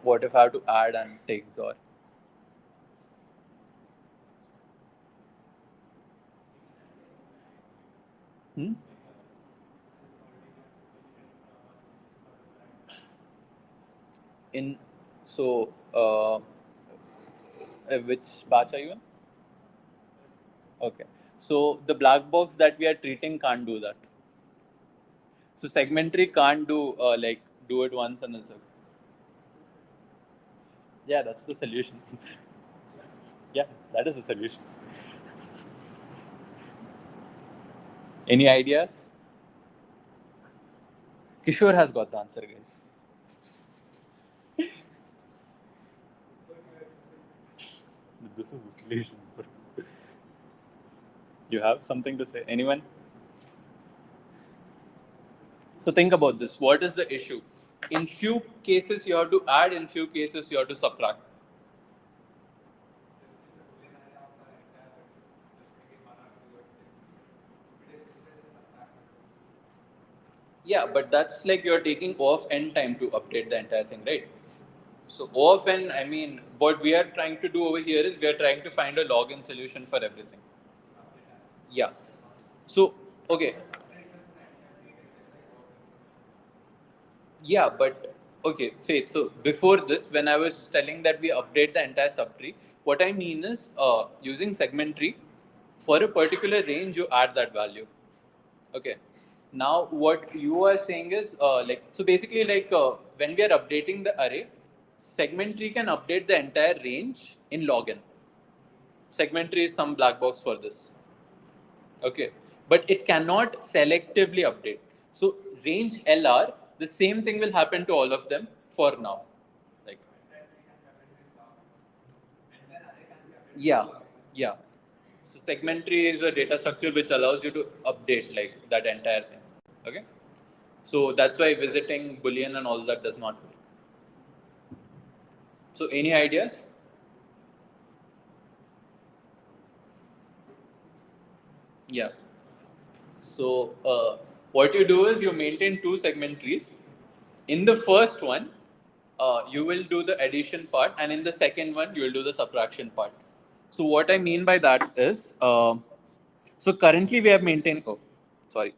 What if I have to add and take XOR? In so which batch are you in? Okay. So the black box that we are treating can't do that. So segmentary can't do like do it once and then so. Yeah, that's the solution. Yeah, that is the solution. Any ideas? Kishore has got the answer, guys. This is the solution. You have something to say? Anyone? So think about this. What is the issue? In few cases you have to add, in few cases you have to subtract. Yeah, but that's like you're taking O of n time to update the entire thing, right? So O of n, I mean, what we are trying to do over here is we are trying to find a log n solution for everything. Yeah. So, okay. Yeah, but okay, Faith. So before this, when I was telling that we update the entire subtree, what I mean is using segmentary, for a particular range, you add that value. Okay. Now, what you are saying is like, so basically, like when we are updating the array, segmentary can update the entire range in log n. Segmentary is some black box for this. Okay, but it cannot selectively update. So range LR, the same thing will happen to all of them for now. Like, yeah, yeah. So segmentary is a data structure which allows you to update like that entire thing. Okay, so that's why visiting Boolean and all that does not work. So any ideas? Yeah. So what you do is you maintain two segment trees. In the first one, you will do the addition part, and in the second one, you will do the subtraction part. So what I mean by that is, so currently we have maintained. Oh, sorry.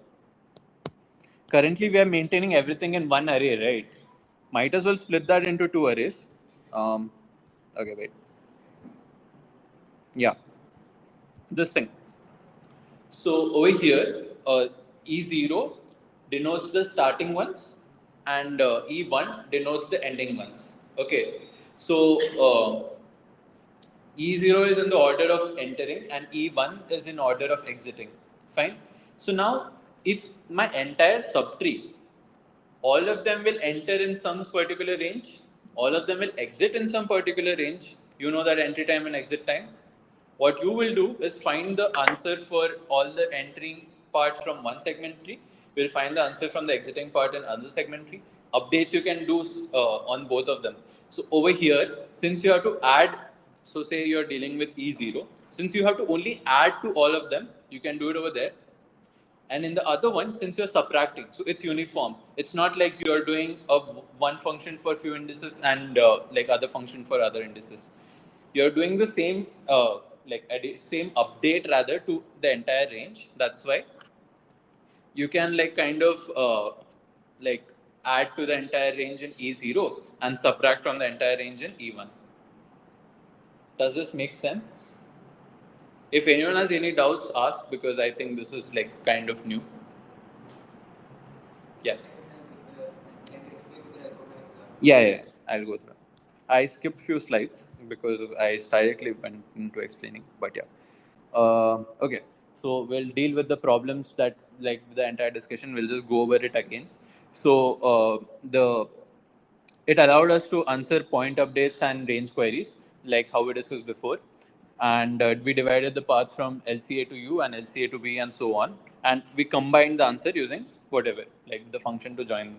Currently we are maintaining everything in one array, right? Might as well split that into two arrays. Okay, wait. Yeah, this thing. So over here, E0 denotes the starting ones and E1 denotes the ending ones. Okay, so E0 is in the order of entering and E1 is in order of exiting. Fine. So now, if my entire subtree, all of them will enter in some particular range, all of them will exit in some particular range. You know that entry time and exit time. What you will do is find the answer for all the entering parts from one segment tree. We'll find the answer from the exiting part in another segment tree. Updates you can do on both of them. So over here, since you have to add, so say you're dealing with E0, since you have to only add to all of them, you can do it over there. And in the other one, since you're subtracting, so it's uniform. It's not like you're doing one function for few indices and like other function for other indices. You're doing the same same update rather to the entire range. That's why you can like kind of like add to the entire range in E0 and subtract from the entire range in E1. Does this make sense? If anyone has any doubts, ask, because I think this is like kind of new. Yeah. Yeah, I'll go through. I skipped few slides because I directly went into explaining. But yeah, okay. So we'll deal with the problems that like the entire discussion. We'll just go over it again. So the it allowed us to answer point updates and range queries like how we discussed before, and we divided the paths from LCA to U and LCA to B and so on, and we combined the answer using whatever like the function to join.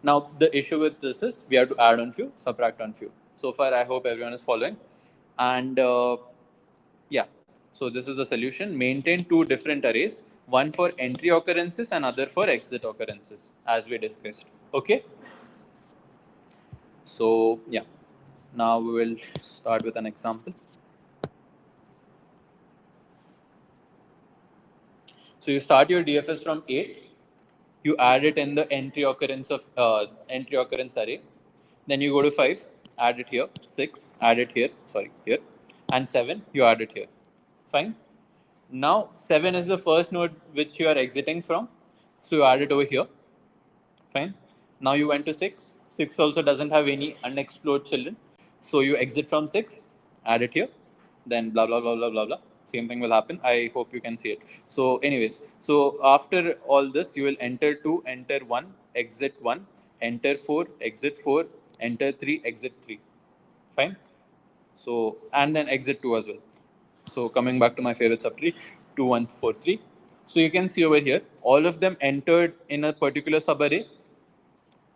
Now the issue with this is we have to add on few, subtract on few. So far, I hope everyone is following, and yeah. So this is the solution. Maintain two different arrays, one for entry occurrences and other for exit occurrences, as we discussed. Okay. So yeah, now we will start with an example. So you start your DFS from 8, you add it in the entry occurrence array. Then you go to 5, add it here, 6, add it here, sorry, here, and 7, you add it here. Fine. Now 7 is the first node which you are exiting from, so you add it over here. Fine. Now you went to 6. 6 also doesn't have any unexplored children. So you exit from 6, add it here, then blah, blah, blah, blah, blah, blah. Same thing will happen. I hope you can see it. So anyways, so after all this, you will enter 2, enter 1, exit 1, enter 4, exit 4, enter 3, exit 3. Fine. So, and then exit 2 as well. So coming back to my favorite subtree, 2, 1, 4, 3. So you can see over here, all of them entered in a particular subarray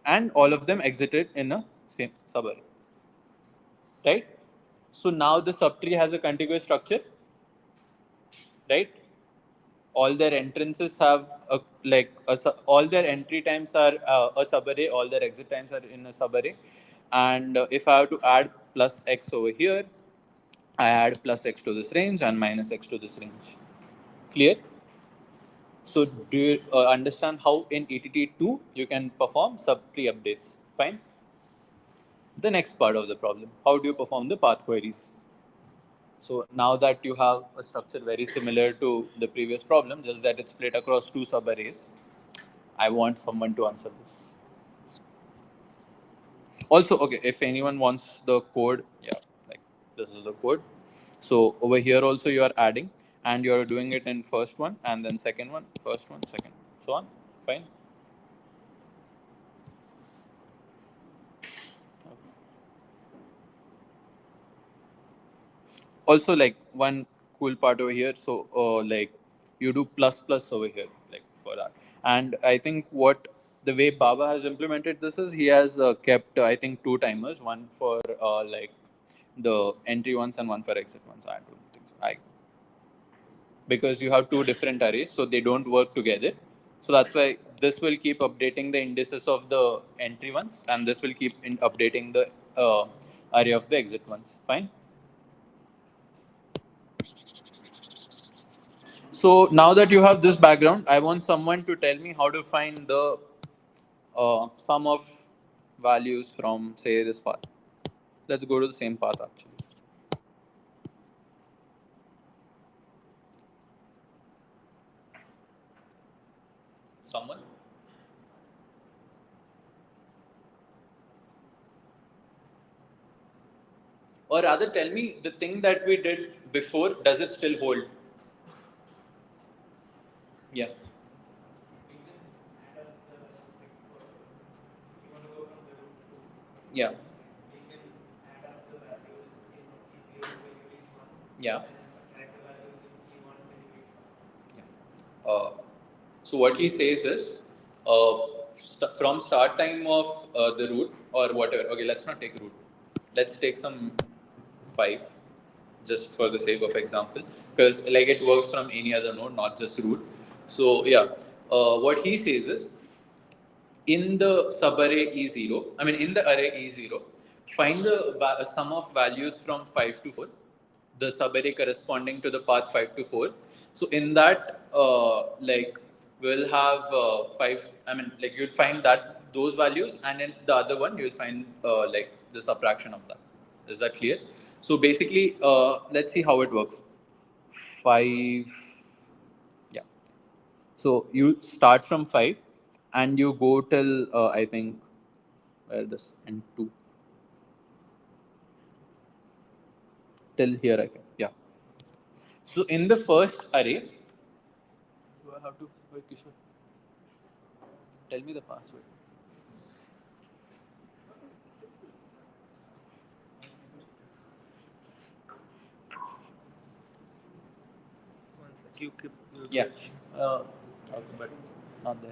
and all of them exited in a same subarray, right? So now the subtree has a contiguous structure, right? All their entrances have all their entry times are a subarray, all their exit times are in a subarray, and if I have to add plus x over here, I add plus x to this range and minus x to this range. Clear? So do you understand how in ETT2 you can perform subtree updates? Fine. The next part of the problem, how do you perform the path queries? So now that you have a structure very similar to the previous problem, just that it's split across two subarrays, I want someone to answer this. Also, okay, if anyone wants the code, yeah, like this is the code. So over here also you are adding and you are doing it in first one and then second one, first one, second, so on. Fine. Also, like one cool part over here, so like you do plus plus over here like for that, and I think what the way Baba has implemented this is he has kept I think two timers, one for like the entry ones and one for exit ones. I don't think so. I Because you have two different arrays, so they don't work together, so that's why this will keep updating the indices of the entry ones and this will keep updating the array of the exit ones. Fine. So now that you have this background, I want someone to tell me how to find the sum of values from, say, this path. Let's go to the same path actually. Someone? Or rather, tell me the thing that we did before, does it still hold? Yeah. Yeah. Yeah. Uh, so what he says is, from start time of the root or whatever. Okay, let's not take root. Let's take some 5, just for the sake of example, because like it works from any other node, not just root. So yeah, what he says is, in the subarray E0, I mean in the array E0, find the sum of values from 5 to 4, the subarray corresponding to the path 5 to 4. So in that, like we'll have 5, I mean like you'll find that those values, and in the other one you'll find like the subtraction of that. Is that clear? So basically, let's see how it works. 5, yeah. So you start from 5 and you go till I think where this and 2. till here I can. Yeah. So in the first array, do I have to wait, Kishore? Tell me the password. Yeah. Okay, but not there.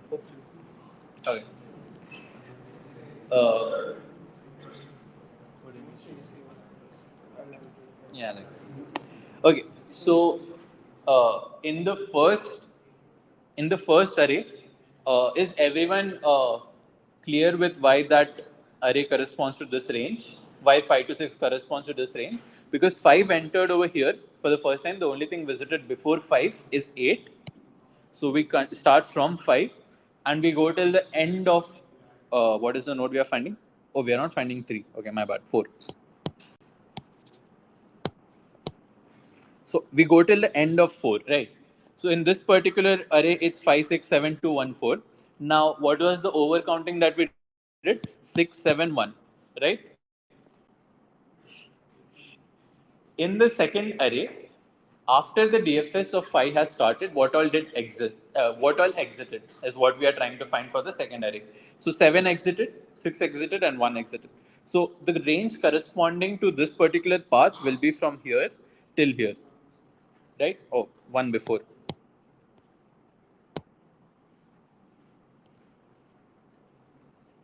Hopefully. Okay. Uh, yeah. Okay. So in the first array, is everyone clear with why that array corresponds to this range? Why 5 to 6 corresponds to this range? Because 5 entered over here for the first time. The only thing visited before 5 is 8. So we can start from 5 and we go till the end of what is the node we are finding? Oh, we are not finding 3. Okay, my bad. 4. So we go till the end of 4, right? So in this particular array, it's 5, 6, 7, 2, 1, 4. Now, what was the overcounting that we did? 6, 7, 1, right? In the second array, after the DFS of 5 has started, what all did exit? What all exited is what we are trying to find for the second array. So 7 exited, 6 exited, and 1 exited. So the range corresponding to this particular path will be from here till here, right? Oh, one before.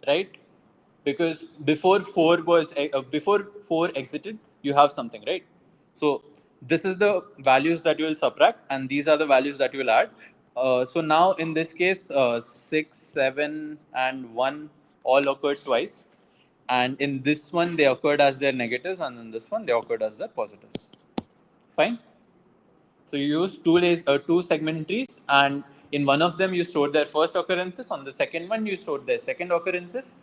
Right? Because before 4 exited, you have something, right? So this is the values that you will subtract, and these are the values that you will add. So now in this case, 6, 7, and 1 all occurred twice, and in this one they occurred as their negatives, and in this one they occurred as their positives. Fine. So you use two segment trees, and in one of them you stored their first occurrences. On the second one, you stored their second occurrences.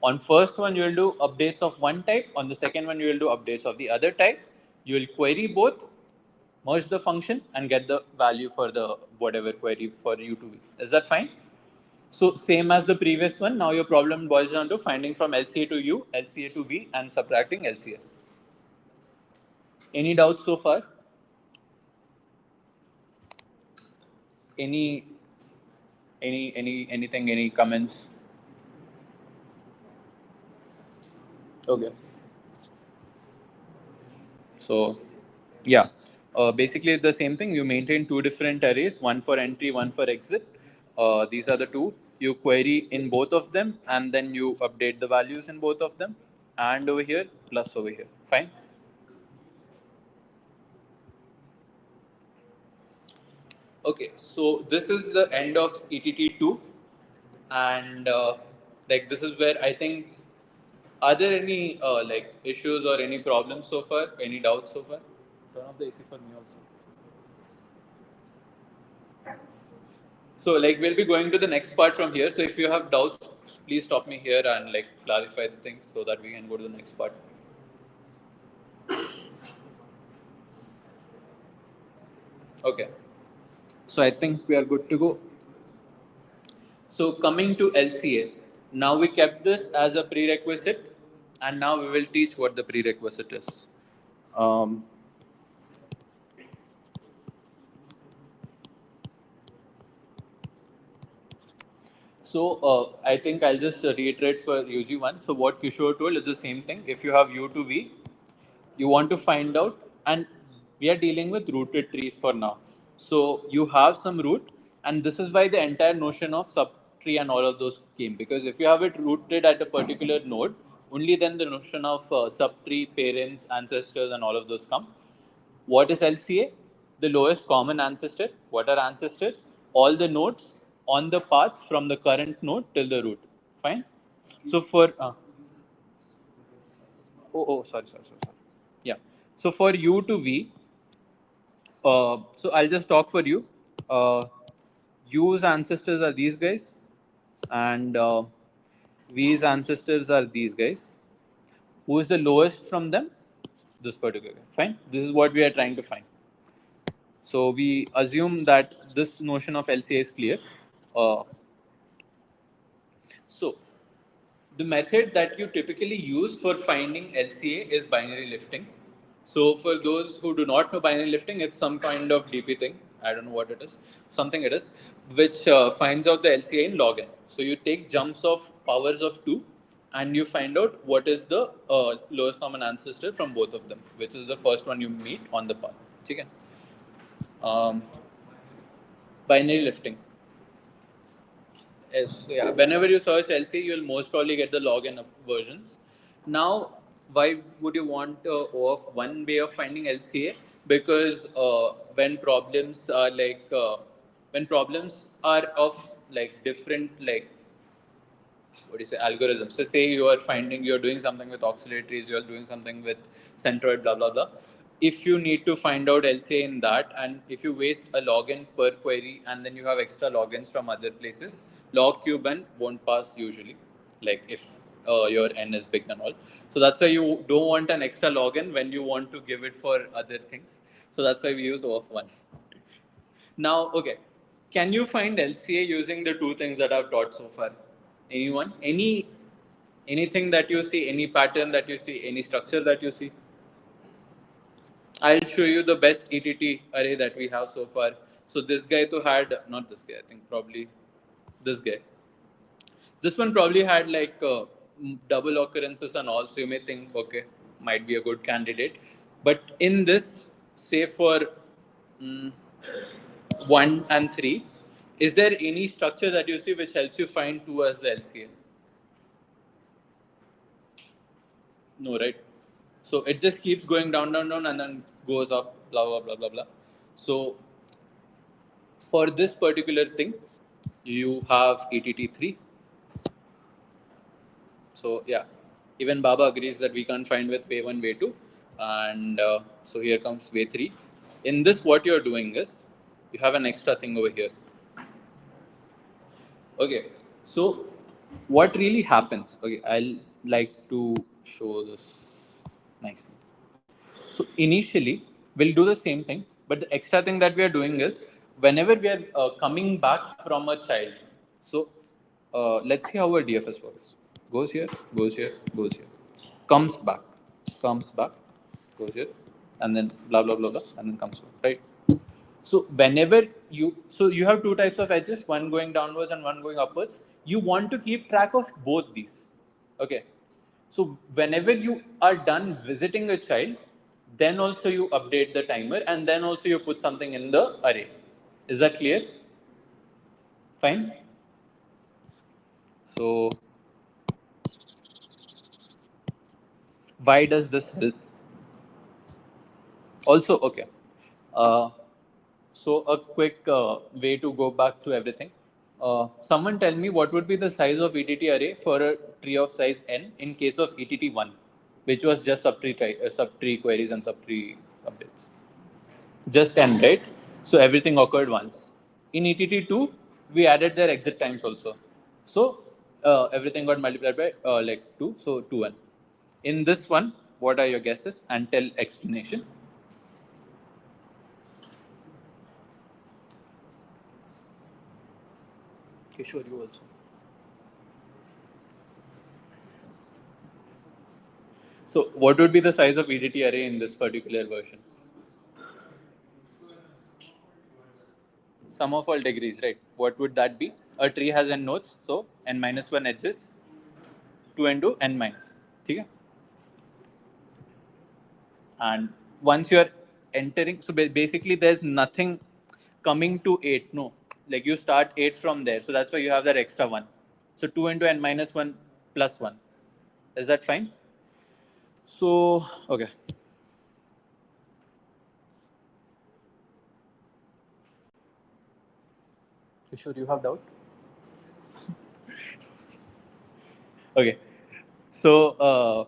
On first one, you will do updates of one type. On the second one, you will do updates of the other type. You will query both, merge the function, and get the value for the whatever query for you to be. Is that fine? So same as the previous one. Now your problem boils down to finding from LCA to U, LCA to V, and subtracting LCA. Any doubts so far? Any anything, any comments? Okay. So yeah, basically the same thing. You maintain two different arrays, one for entry, one for exit. These are the two. You query in both of them, and then you update the values in both of them, and over here plus over here. Fine. Okay, so this is the end of ETT2, and like this is where I think. Are there any like issues or any problems so far? Any doubts so far? Turn off the AC for me also. So like we'll be going to the next part from here. So if you have doubts, please stop me here and like clarify the things so that we can go to the next part. Okay. So I think we are good to go. So coming to LCA, now we kept this as a prerequisite, and now we will teach what the prerequisite is. Um, So I think I'll just reiterate for UG1. So what Kishore told is the same thing. If you have U to V, you want to find out, and we are dealing with rooted trees for now. So you have some root, and this is why the entire notion of subtree and all of those came. Because if you have it rooted at a particular node, only then the notion of subtree, parents, ancestors, and all of those come. What is LCA? The lowest common ancestor. What are ancestors? All the nodes on the path from the current node till the root. Fine. So for sorry. Yeah. So for U to V, so I'll just talk for you. U's ancestors are these guys, and V's ancestors are these guys. Who is the lowest from them? This particular guy. Fine. This is what we are trying to find. So we assume that this notion of LCA is clear. So the method that you typically use for finding LCA is binary lifting. So for those who do not know binary lifting, it's some kind of DP thing. I don't know what it is. Something it is, which finds out the LCA in log n. So you take jumps of powers of 2 and you find out what is the lowest common ancestor from both of them, which is the first one you meet on the path. Okay? Binary lifting. Yes, so yeah. Whenever you search LC, you'll most probably get the log n versions. Now, why would you want of one way of finding LCA? Because when problems are of like different like what do you say algorithms. So say you're doing something with oscillatories, you're doing something with centroid, blah blah blah. If you need to find out LCA in that, and if you waste a login per query, and then you have extra logins from other places, log cube n won't pass usually. Like if your n is big and all. So that's why you don't want an extra login when you want to give it for other things. So that's why we use O of 1. Now, okay, can you find LCA using the two things that I've taught so far? Anyone? Anything that you see, any pattern that you see, any structure that you see? I'll show you the best ETT array that we have so far. So this guy too had, not this guy, I think probably this guy. This one probably had like double occurrences and all, so you may think, okay, might be a good candidate. But in this, say for mm 1 and 3, is there any structure that you see which helps you find 2 as the LCA? No, right? So it just keeps going down, down, down, and then goes up, blah, blah, blah, blah, blah. So for this particular thing, you have ETT3. So yeah, even Baba agrees that we can't find with way 1, way 2. And so here comes way 3. In this, what you're doing is, you have an extra thing over here. Okay, so what really happens? Okay, I'll like to show this nicely. So initially, we'll do the same thing, but the extra thing that we are doing is whenever we are coming back from a child. So let's see how our DFS works. Goes here, goes here, goes here, comes back, goes here, and then blah blah blah blah, and then comes back, right? So you have two types of edges, one going downwards and one going upwards. You want to keep track of both these. Okay. So whenever you are done visiting a child, then also you update the timer and then also you put something in the array. Is that clear? Fine. So why does this help? Also, okay. Uh, so a quick way to go back to everything. Someone tell me what would be the size of ETT array for a tree of size n in case of ETT1, which was just subtree queries and subtree updates. Just n, right? So everything occurred once. In ETT2, we added their exit times also. So everything got multiplied by like 2, so 2n. In this one, what are your guesses? And tell explanation. Keyur, you also. So what would be the size of ETT array in this particular version? Sum of all degrees, right? What would that be? A tree has n nodes, so n minus 1 edges, 2 into n minus. Okay? And once you're entering, so basically there's nothing coming to 8, no. Like you start 8 from there, so that's why you have that extra 1. So 2 into n minus 1 plus 1. Is that fine? So, okay. You sure you have doubt? Okay. So,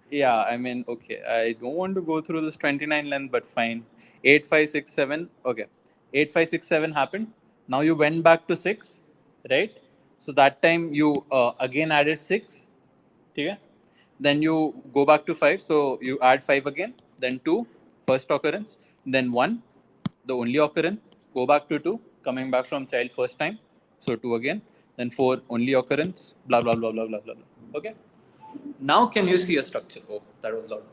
yeah, I mean, okay. I don't want to go through this 29 length, but fine. 8, 5, 6, 7. Okay. 8, 5, 6, 7 happened. Now you went back to 6, right? So that time you again added 6. Okay. Then you go back to 5. So you add 5 again. Then 2, first occurrence. Then 1, the only occurrence. Go back to 2, coming back from child first time. So 2 again. then 4 only occurrence, blah blah blah blah blah blah blah. Okay. Now can you see a structure? Oh, that was loud.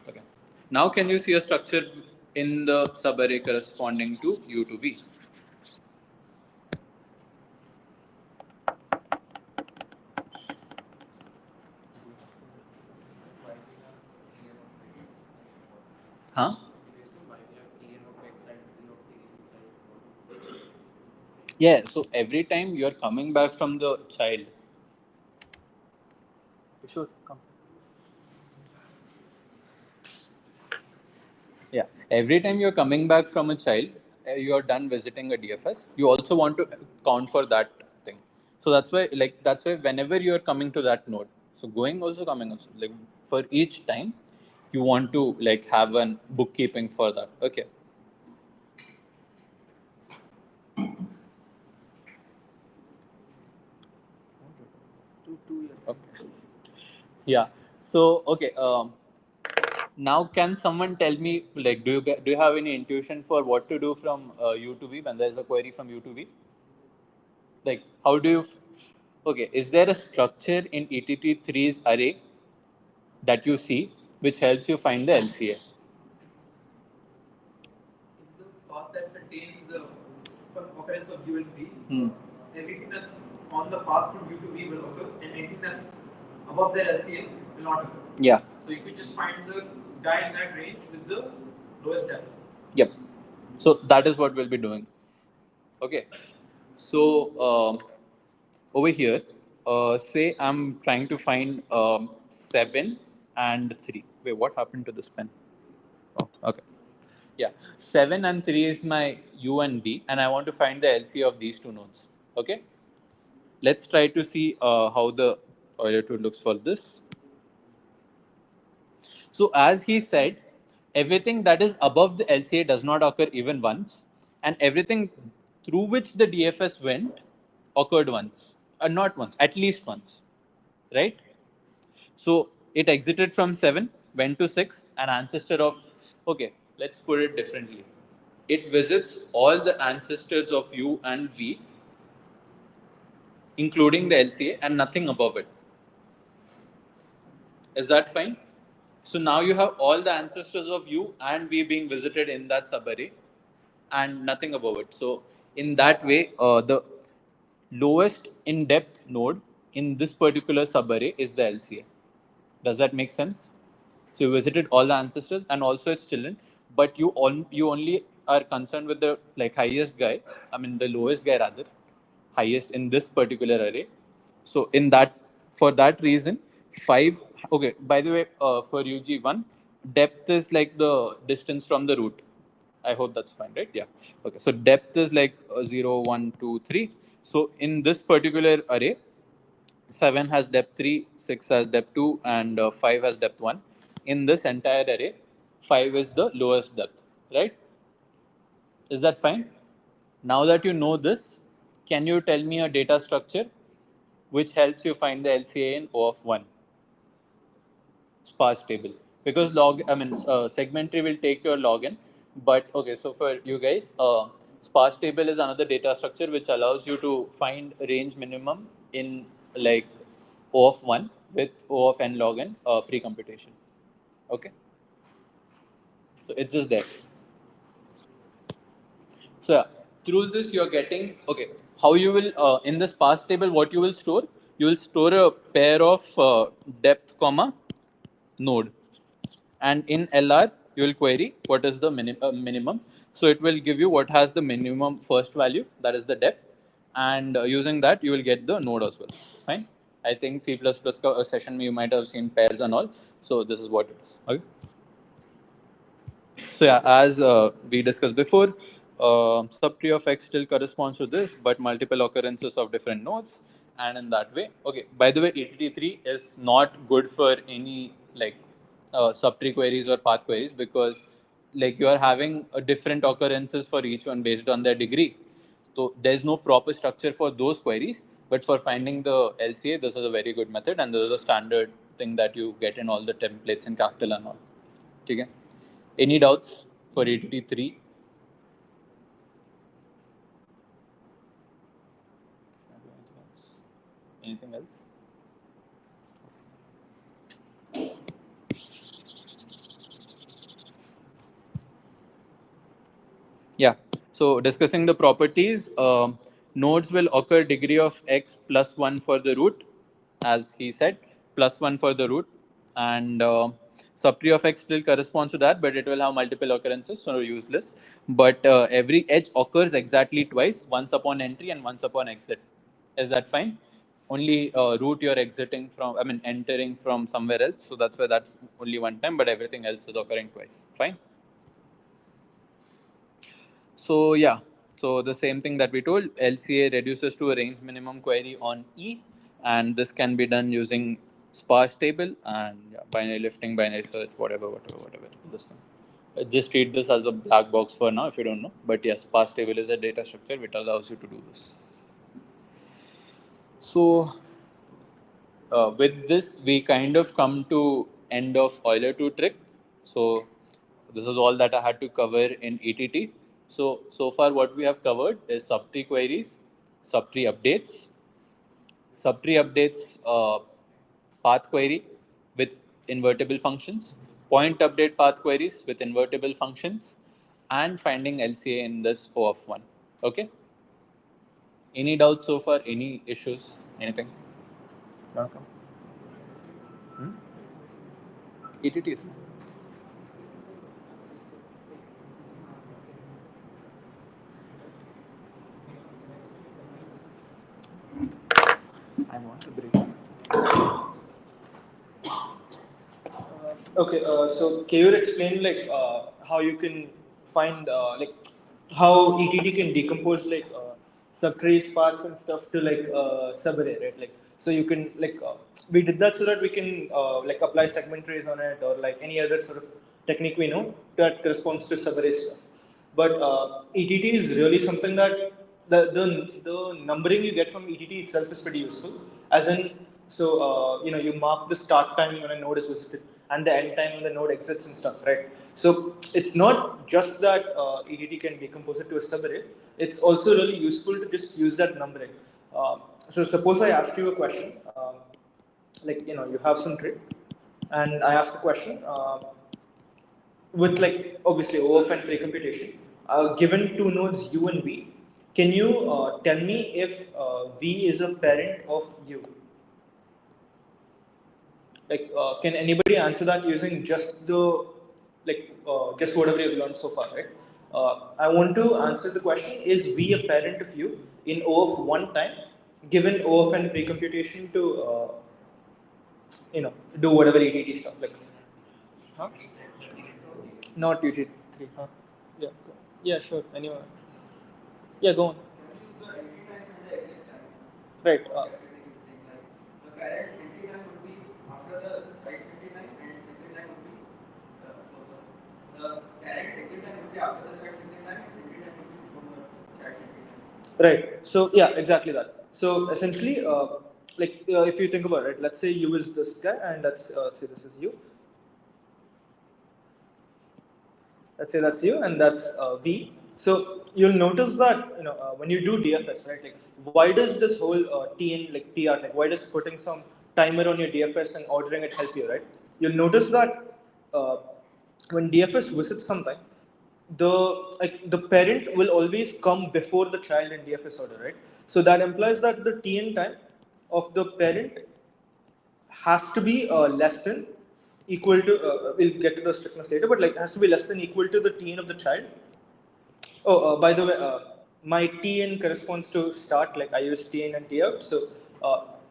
Okay. Now can you see a structure in the subarray corresponding to U to V? Huh? Yeah, so every time you're coming back from the child. Sure, come. Yeah, every time you're coming back from a child, you're done visiting a DFS. You also want to count for that thing. So that's why whenever you're coming to that node, so going also coming also, like for each time, you want to like have an bookkeeping for that. Okay. Okay. Yeah. So okay. Now, can someone tell me, like, do you have any intuition for what to do from U to V when there is a query from U to V? Like, how do you? Okay, is there a structure in ETT3's array that you see which helps you find the LCA? The path that contains the some occurrence of U and V, everything that's on the path from U to V will occur, and anything that's above their LCA will not occur. Yeah. So you could just find the guy in that range with the lowest depth. Yep. So that is what we'll be doing. Okay. So over here, say I'm trying to find 7 and 3. Wait, what happened to this pen? Oh, okay. Yeah, 7 and 3 is my U and V, and I want to find the LCA of these two nodes. Okay. Let's try to see how the Euler tool looks for this. So as he said, everything that is above the LCA does not occur even once, and everything through which the DFS went occurred once, not once, at least once, right? So it exited from 7, went to 6, an ancestor of, okay, let's put it differently. It visits all the ancestors of U and V, including the LCA, and nothing above it. Is that fine? So now you have all the ancestors of U and V being visited in that subarray and nothing above it. So in that way, the lowest in depth node in this particular subarray is the LCA. Does that make sense? So you visited all the ancestors and also its children, but you only are concerned with the like highest guy. I mean the lowest guy rather, highest in this particular array. So in that, for that reason, 5. Okay. By the way, for UG1, depth is like the distance from the root. I hope that's fine, right? Yeah. Okay. So depth is like 0, 1, 2, 3. So in this particular array, 7 has depth 3, 6 has depth 2, and 5 has depth 1. In this entire array, 5 is the lowest depth, right? Is that fine? Now that you know this, can you tell me a data structure which helps you find the LCA in O of 1? Sparse table. Because segment tree will take your login. But okay, so for you guys, sparse table is another data structure which allows you to find range minimum in like O of 1 with O of n log n pre-computation. Okay. So it's just there. So yeah, through this you're getting, okay, how you will, in this sparse table, what you will store a pair of depth comma node. And in LR, you will query what is the minimum. So it will give you what has the minimum first value, that is the depth. And using that, you will get the node as well. Fine. I think C++ session you might have seen pairs and all. So this is what it is. Okay. So yeah, as we discussed before, subtree of x still corresponds to this, but multiple occurrences of different nodes, and in that way, okay. By the way, ETT3 is not good for any like subtree queries or path queries because like you are having a different occurrences for each one based on their degree. So there's no proper structure for those queries, but for finding the LCA, this is a very good method, and this is a standard thing that you get in all the templates in Capital and all. Okay. Any doubts for ETT3? Anything else? Yeah. So discussing the properties, nodes will occur degree of x plus 1 for the root, as he said, plus 1 for the root, and subtree of x still corresponds to that, but it will have multiple occurrences, so useless. But every edge occurs exactly twice, once upon entry and once upon exit. Is that fine? Only root you're exiting from, I mean entering from somewhere else, so that's why that's only one time, but everything else is occurring twice. Fine. So yeah, so the same thing that we told, LCA reduces to a range minimum query on E, and this can be done using sparse table and binary lifting, binary search, whatever. This thing. Just treat this as a black box for now if you don't know. But yes, sparse table is a data structure which allows you to do this. So with this, we kind of come to end of Euler 2 trick. So this is all that I had to cover in ETT. So far what we have covered is subtree queries, subtree updates, path query with invertible functions, point update path queries with invertible functions, and finding LCA in this O of 1. Okay? Any doubts so far? Any issues? Anything? Welcome. ETT. I want to break. Okay, so Keyur explained like how you can find like how ETT can decompose like subtrace paths and stuff to like subarray, right? Like so you can like we did that so that we can like apply segment trace on it or like any other sort of technique we know that corresponds to subarray stuff. But ETT is really something that the numbering you get from ETT itself is pretty useful. As in, so you know you mark the start time when a node is visited and the end time when the node exits and stuff, right? So it's not just that ETT can decompose it to a subarray. It's also really useful to just use that numbering. So suppose I asked you a question, like you know you have some tree, and I ask a question. With like obviously O of n precomputation, given two nodes U and V, can you tell me if V is a parent of U? Like, can anybody answer that using just the like just whatever you've learned so far, right? I want to answer the question: is V a parent of U in O of one time, given O of n precomputation to you know do whatever ETT stuff like? Huh? Not UT3. Huh? Yeah. Yeah, sure. Anyway. Yeah, go on. Right. Right. So yeah, exactly that. So essentially, like if you think about it, let's say U is this guy, and let's say this is U. Let's say that's U, and that's V. So you'll notice that you know when you do DFS, right? Like, why does this whole TN like TR, like why does putting some timer on your DFS and ordering it help you, right? You'll notice that uh, when DFS visits something, the parent will always come before the child in DFS order, right? So that implies that the TN time of the parent has to be less than equal to we'll get to the strictness later, but like has to be less than equal to the TN of the child. Oh, by the way, my TN corresponds to start. Like I use TN and T out. So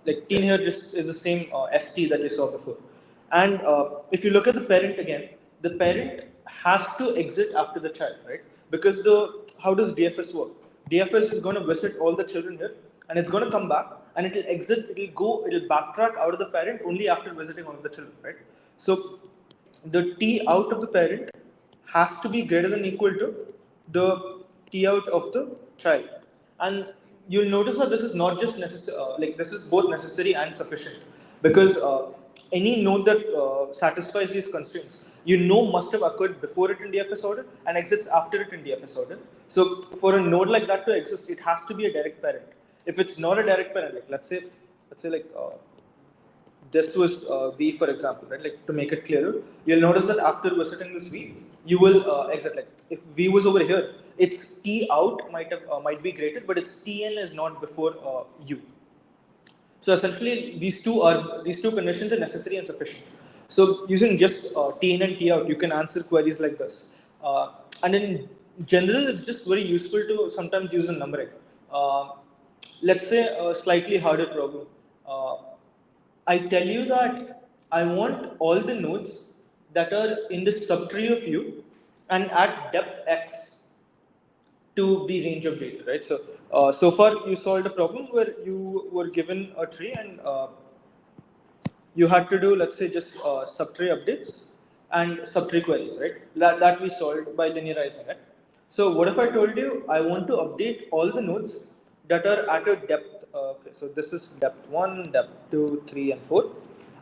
like TN here just is the same ST that you saw before. And if you look at the parent again, the parent has to exit after the child, right? Because the how does DFS work? DFS is going to visit all the children here, and it's going to come back, and it will exit. It will go. It will backtrack out of the parent only after visiting all of the children, right? So the T out of the parent has to be greater than equal to the T out of the child. And you'll notice that this is not just necessary, like this is both necessary and sufficient because any node that satisfies these constraints, you know must have occurred before it in DFS order and exits after it in DFS order. So for a node like that to exist, it has to be a direct parent. If it's not a direct parent, like let's say let's say like this was V, for example, right? Like to make it clearer, you'll notice that after visiting this V, you will exit. Like if V was over here, its T out might be greater, but its Tn is not before U. So essentially, these two conditions are necessary and sufficient. So using just T in and T out, you can answer queries like this. And in general, it's just very useful to sometimes use a numbering. Uh, let's say a slightly harder problem. Uh, I tell you that I want all the nodes that are in the subtree of U and at depth x to be range of data, right? So, so far you solved a problem where you were given a tree and you had to do, let's say, just subtree updates and subtree queries, right? That we solved by linearizing it. So what if I told you I want to update all the nodes that are at a depth, okay, so this is depth 1, depth 2, 3, and 4.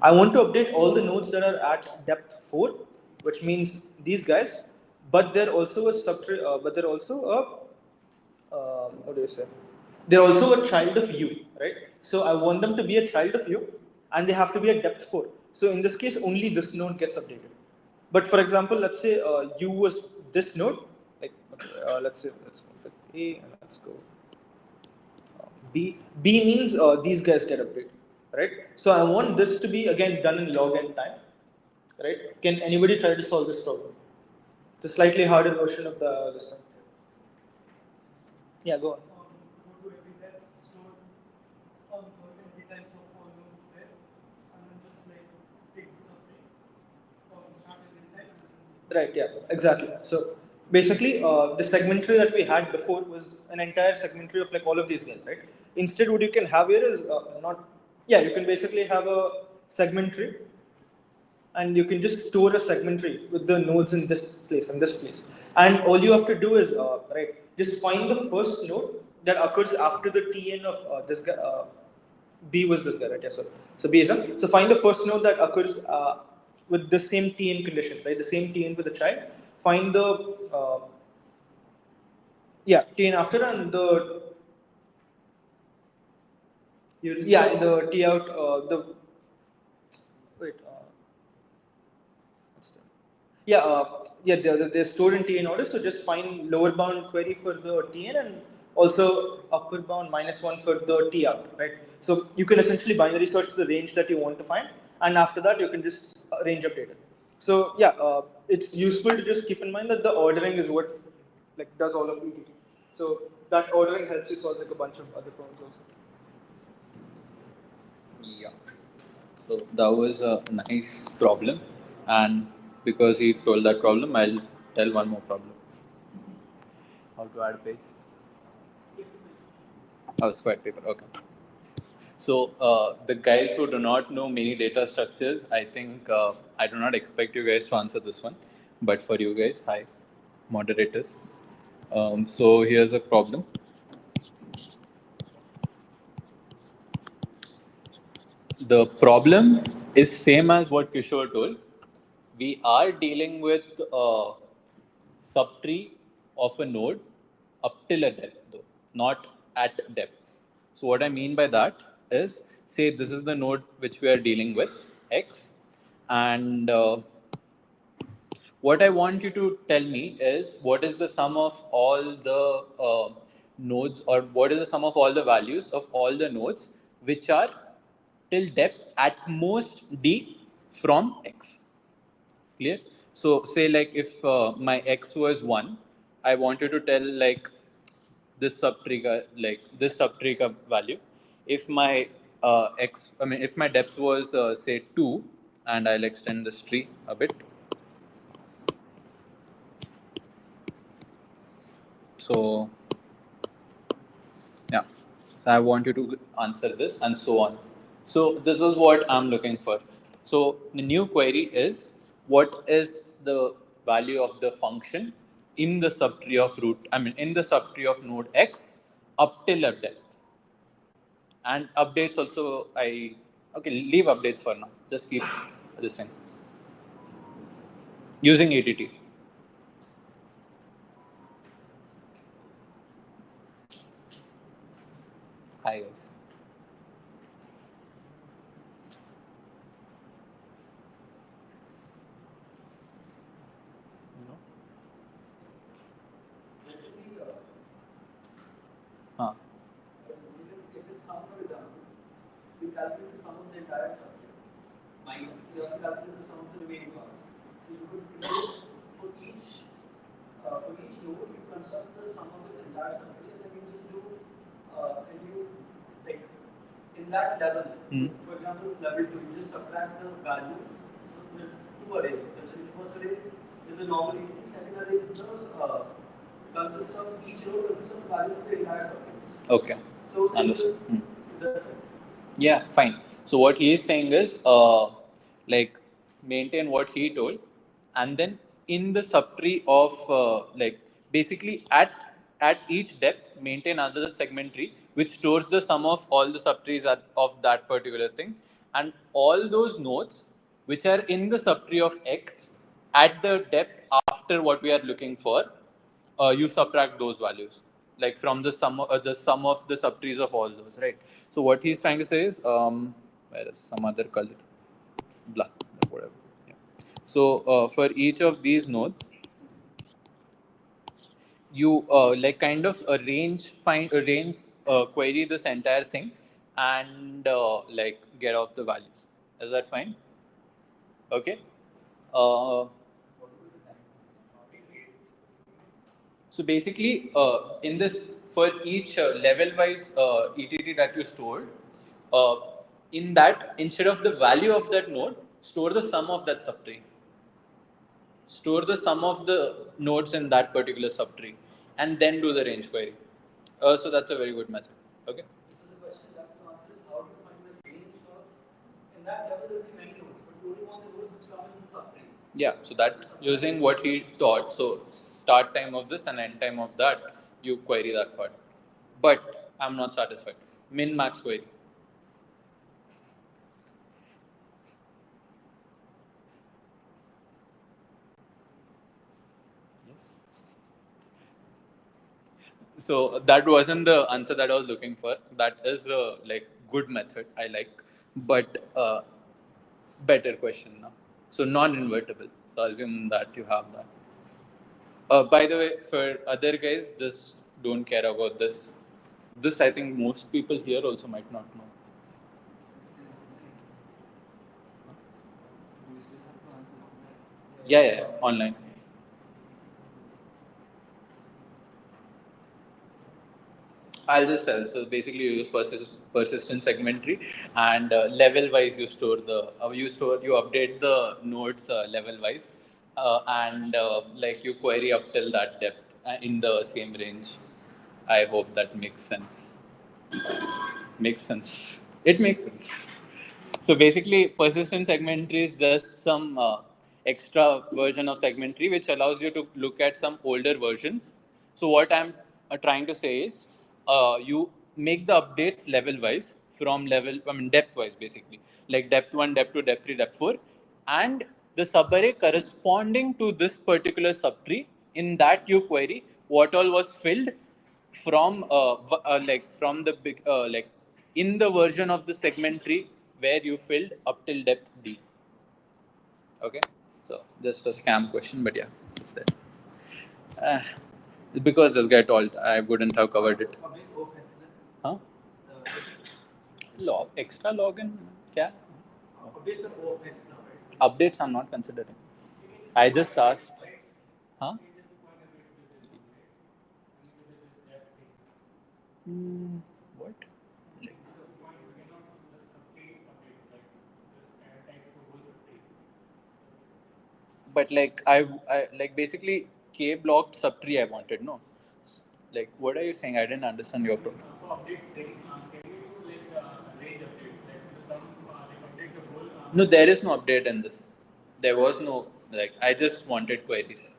I want to update all the nodes that are at depth 4, which means these guys, but they're also a subtree, but they're also what do you say? They're also a child of U, right? So I want them to be a child of U, and they have to be at depth 4. So in this case, only this node gets updated. But for example, let's say U was this node, like let's go with A and let's go B. B means these guys get updated, right? So I want this to be again done in log n time, right? Can anybody try to solve this problem? It's a slightly harder version of the this one. Yeah, go on. Go to every depth, store all the every types of all nodes there, and then just like take the subtree or start every time. Right, yeah, exactly. So basically, the segmentary that we had before was an entire segmentary of like all of these guys, right? Instead, what you can have here is not, yeah, you can basically have a segmentary and you can just store a segmentary with the nodes in this place and this place. And all you have to do is, right, just find the first node that occurs after the Tn of this guy. B was this guy, right? Yeah, so B is one. So find the first node that occurs with the same Tn conditions, right? The same Tn for the child. Find the yeah Tn after and the yeah the T out the wait. Yeah, they're stored in Tn order. So just find lower bound query for the Tn and also upper bound -1 for the T out, right? So you can essentially binary search the range that you want to find, and after that you can just range update it. So yeah, it's useful to just keep in mind that the ordering is what like does all of ETT. So that ordering helps you solve like a bunch of other problems also. Yeah. So that was a nice problem, and because he told that problem, I'll tell one more problem. How to add a page? Oh, square paper. Okay. So the guys who do not know many data structures, I think I do not expect you guys to answer this one, but for you guys, hi, moderators. So here's a problem. The problem is same as what Kishore told. We are dealing with a subtree of a node up till a depth, though, not at depth. So what I mean by that is, say this is the node which we are dealing with, x, and what I want you to tell me is what is the sum of all the nodes, or what is the sum of all the values of all the nodes which are till depth at most d from x. Clear? So say like if my x was 1, I wanted to tell like this subtree like this subtree ka value. If my if my depth was say 2, and I'll extend this tree a bit. So yeah, so I want you to answer this and so on. So this is what I'm looking for. So the new query is, what is the value of the function in the subtree of in the subtree of node x up till a depth. And updates also, okay, leave updates for now. Just keep this thing. Using ETT. Hi guys. calculate the sum of the entire subtree minus you have to calculate the sum of the remaining parts. So you could create for each node you construct the sum of its entire subtree and then you just do and you like in that level. So for example, it's level 2. You just subtract the values. So there's two arrays. Essentially, the first array is the normal array. Second array is the consists of each row consists of the values of the entire subtree. Okay. So Understood. is that right? Yeah, fine. So what he is saying is, like, maintain what he told, and then in the subtree of basically at each depth maintain another segment tree which stores the sum of all the subtrees of that particular thing, and all those nodes which are in the subtree of X at the depth after what we are looking for, you subtract those values, like from the sum of the subtrees of all those, right? So what he's trying to say is, where is some other color, black, whatever. Yeah. So for each of these nodes, you kind of query this entire thing and get off the values. Is that fine? Okay. So basically, in this, for each level-wise ETT that you stored, uh, in that, instead of the value of that node, store the sum of that subtree. Store the sum of the nodes in that particular subtree, and then do the range query. So that's a very good method. Okay. So the question left to answer is how do you find the range of in that level there will be many nodes, but you only want the nodes which come in the subtree. Yeah, so that using what he taught, so start time of this and end time of that, you query that part. But I'm not satisfied. Min max query. Yes. So that wasn't the answer that I was looking for. That is a good method I like, but better question now. So non-invertible. So assume that you have that. By the way, for other guys, just don't care about this. This I think most people here also might not know. Yeah, online. I'll just tell. So basically, you use persistent segment tree, and level wise you update the nodes level wise, and you query up till that depth in the same range. I hope that makes sense. Makes sense. It makes sense. So basically, persistent segment tree is just some extra version of segment tree which allows you to look at some older versions. So what I'm trying to say is, you make the updates level wise depth wise basically, like depth 1, depth 2, depth 3, depth 4, and the subarray corresponding to this particular subtree. In that you query what all was filled from from the big in the version of the segment tree where you filled up till depth D. Okay, so just a scam question, but yeah, it's there. Uh, because this guy told, I wouldn't have covered it. Huh? Extra login? Kya? Updates are O of X now, right? Updates I'm not considering. I just asked. Huh? What? But I basically K blocked subtree I wanted, no? Like, what are you saying? I didn't understand your problem. For updates, can you do range updates, like the sum, update the whole? No, there is no update in this. There was no, I just wanted queries,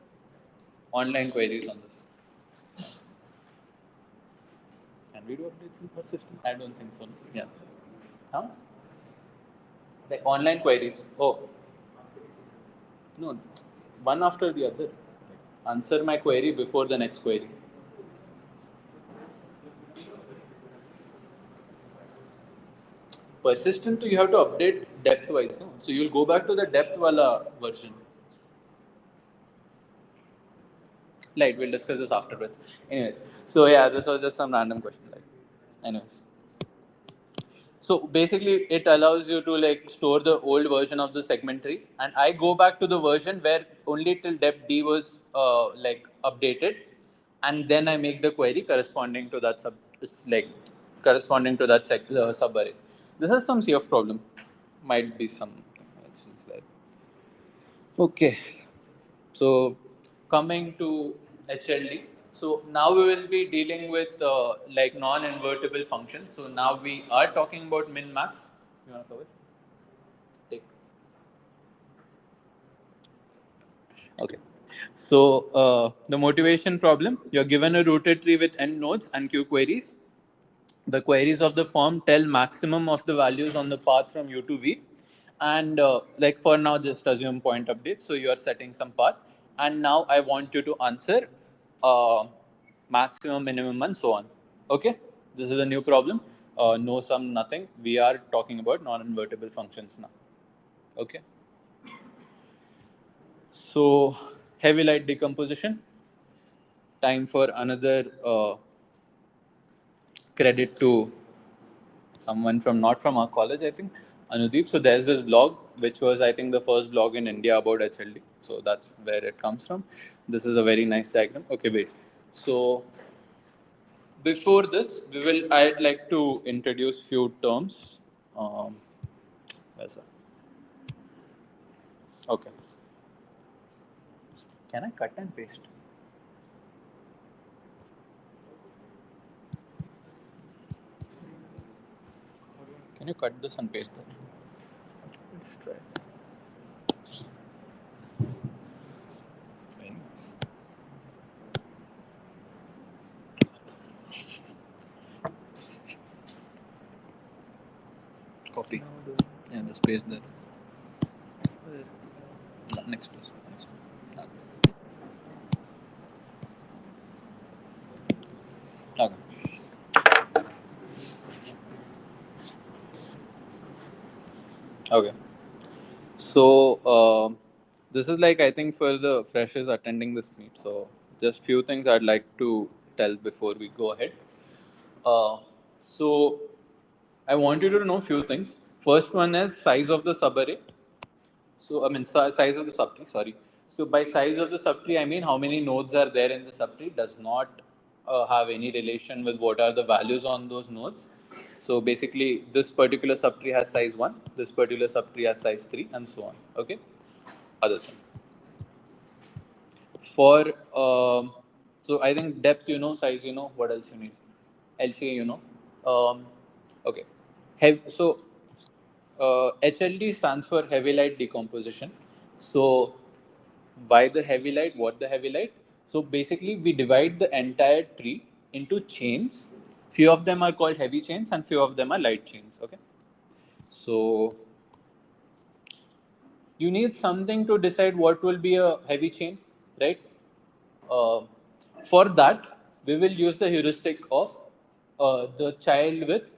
online queries on this. Can we do updates in persistent? I don't think so. Yeah. Huh? Like online queries. Oh. No, one after the other. Answer my query before the next query. Persistent, you have to update depth wise, no? So you'll go back to the depth wala version. Right, we'll discuss this afterwards. Anyways, so yeah, this was just some random question. Anyways, So basically, it allows you to like store the old version of the segment tree, and I go back to the version where only till depth d was like updated, and then I make the query corresponding to that like corresponding to that subarray. This is some CF problem. Might be some. Okay. So coming to HLD. So now we will be dealing with like non-invertible functions. So now we are talking about min-max. You want to cover? Take. Okay. So the motivation problem, you're given a rooted tree with n nodes and q queries. The queries of the form tell maximum of the values on the path from u to v. And like for now, just assume point update. So you are setting some path. And now I want you to answer maximum, minimum, and so on. Okay? This is a new problem. No sum, nothing. We are talking about non-invertible functions now. Okay? So heavy light decomposition. Time for another credit to someone from not from our college, I think, Anudeep. So there's this blog, which was, I think, the first blog in India about HLD. So that's where it comes from. This is a very nice diagram. Okay, wait. So before this, I'd like to introduce few terms. Where's that? Okay. Can I cut and paste? Can you cut this and paste that? Let's try. Very nice. Copy. Yeah, just paste that. Next person. Okay. Okay. So this is like, I think, for the freshers attending this meet. So just few things I'd like to tell before we go ahead. So I want you to know few things. First one is size of the subarray. So I mean size of the subtree. Sorry. So by size of the subtree, I mean how many nodes are there in the subtree. Does not have any relation with what are the values on those nodes. So basically, this particular subtree has size 1, this particular subtree has size 3, and so on. Okay. Other thing. For so I think depth, you know, size, you know, what else you need? LCA, you know. Okay. So HLD stands for heavy light decomposition. So why the heavy light? What the heavy light? So basically, we divide the entire tree into chains. Few of them are called heavy chains, and few of them are light chains. Okay. So you need something to decide what will be a heavy chain, right? Uh, for that, we will use the heuristic of the child with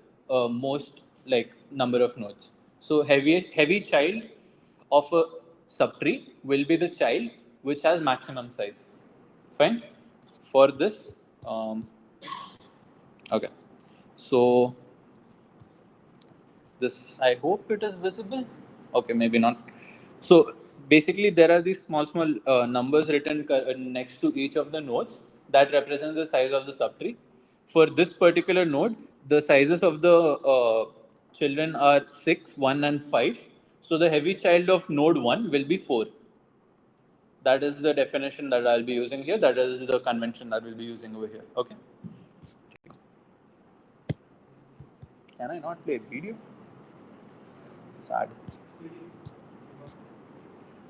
most like number of nodes. So heavy child of a subtree will be the child which has maximum size. Fine. For this, okay. So this, I hope it is visible. Okay, maybe not. So basically, there are these small numbers written next to each of the nodes that represents the size of the subtree. For this particular node, the sizes of the children are 6, 1, and 5. So the heavy child of node 1 will be 4. That is the definition that I'll be using here. That is the convention that we'll be using over here. Okay. Can I not play video? Sad.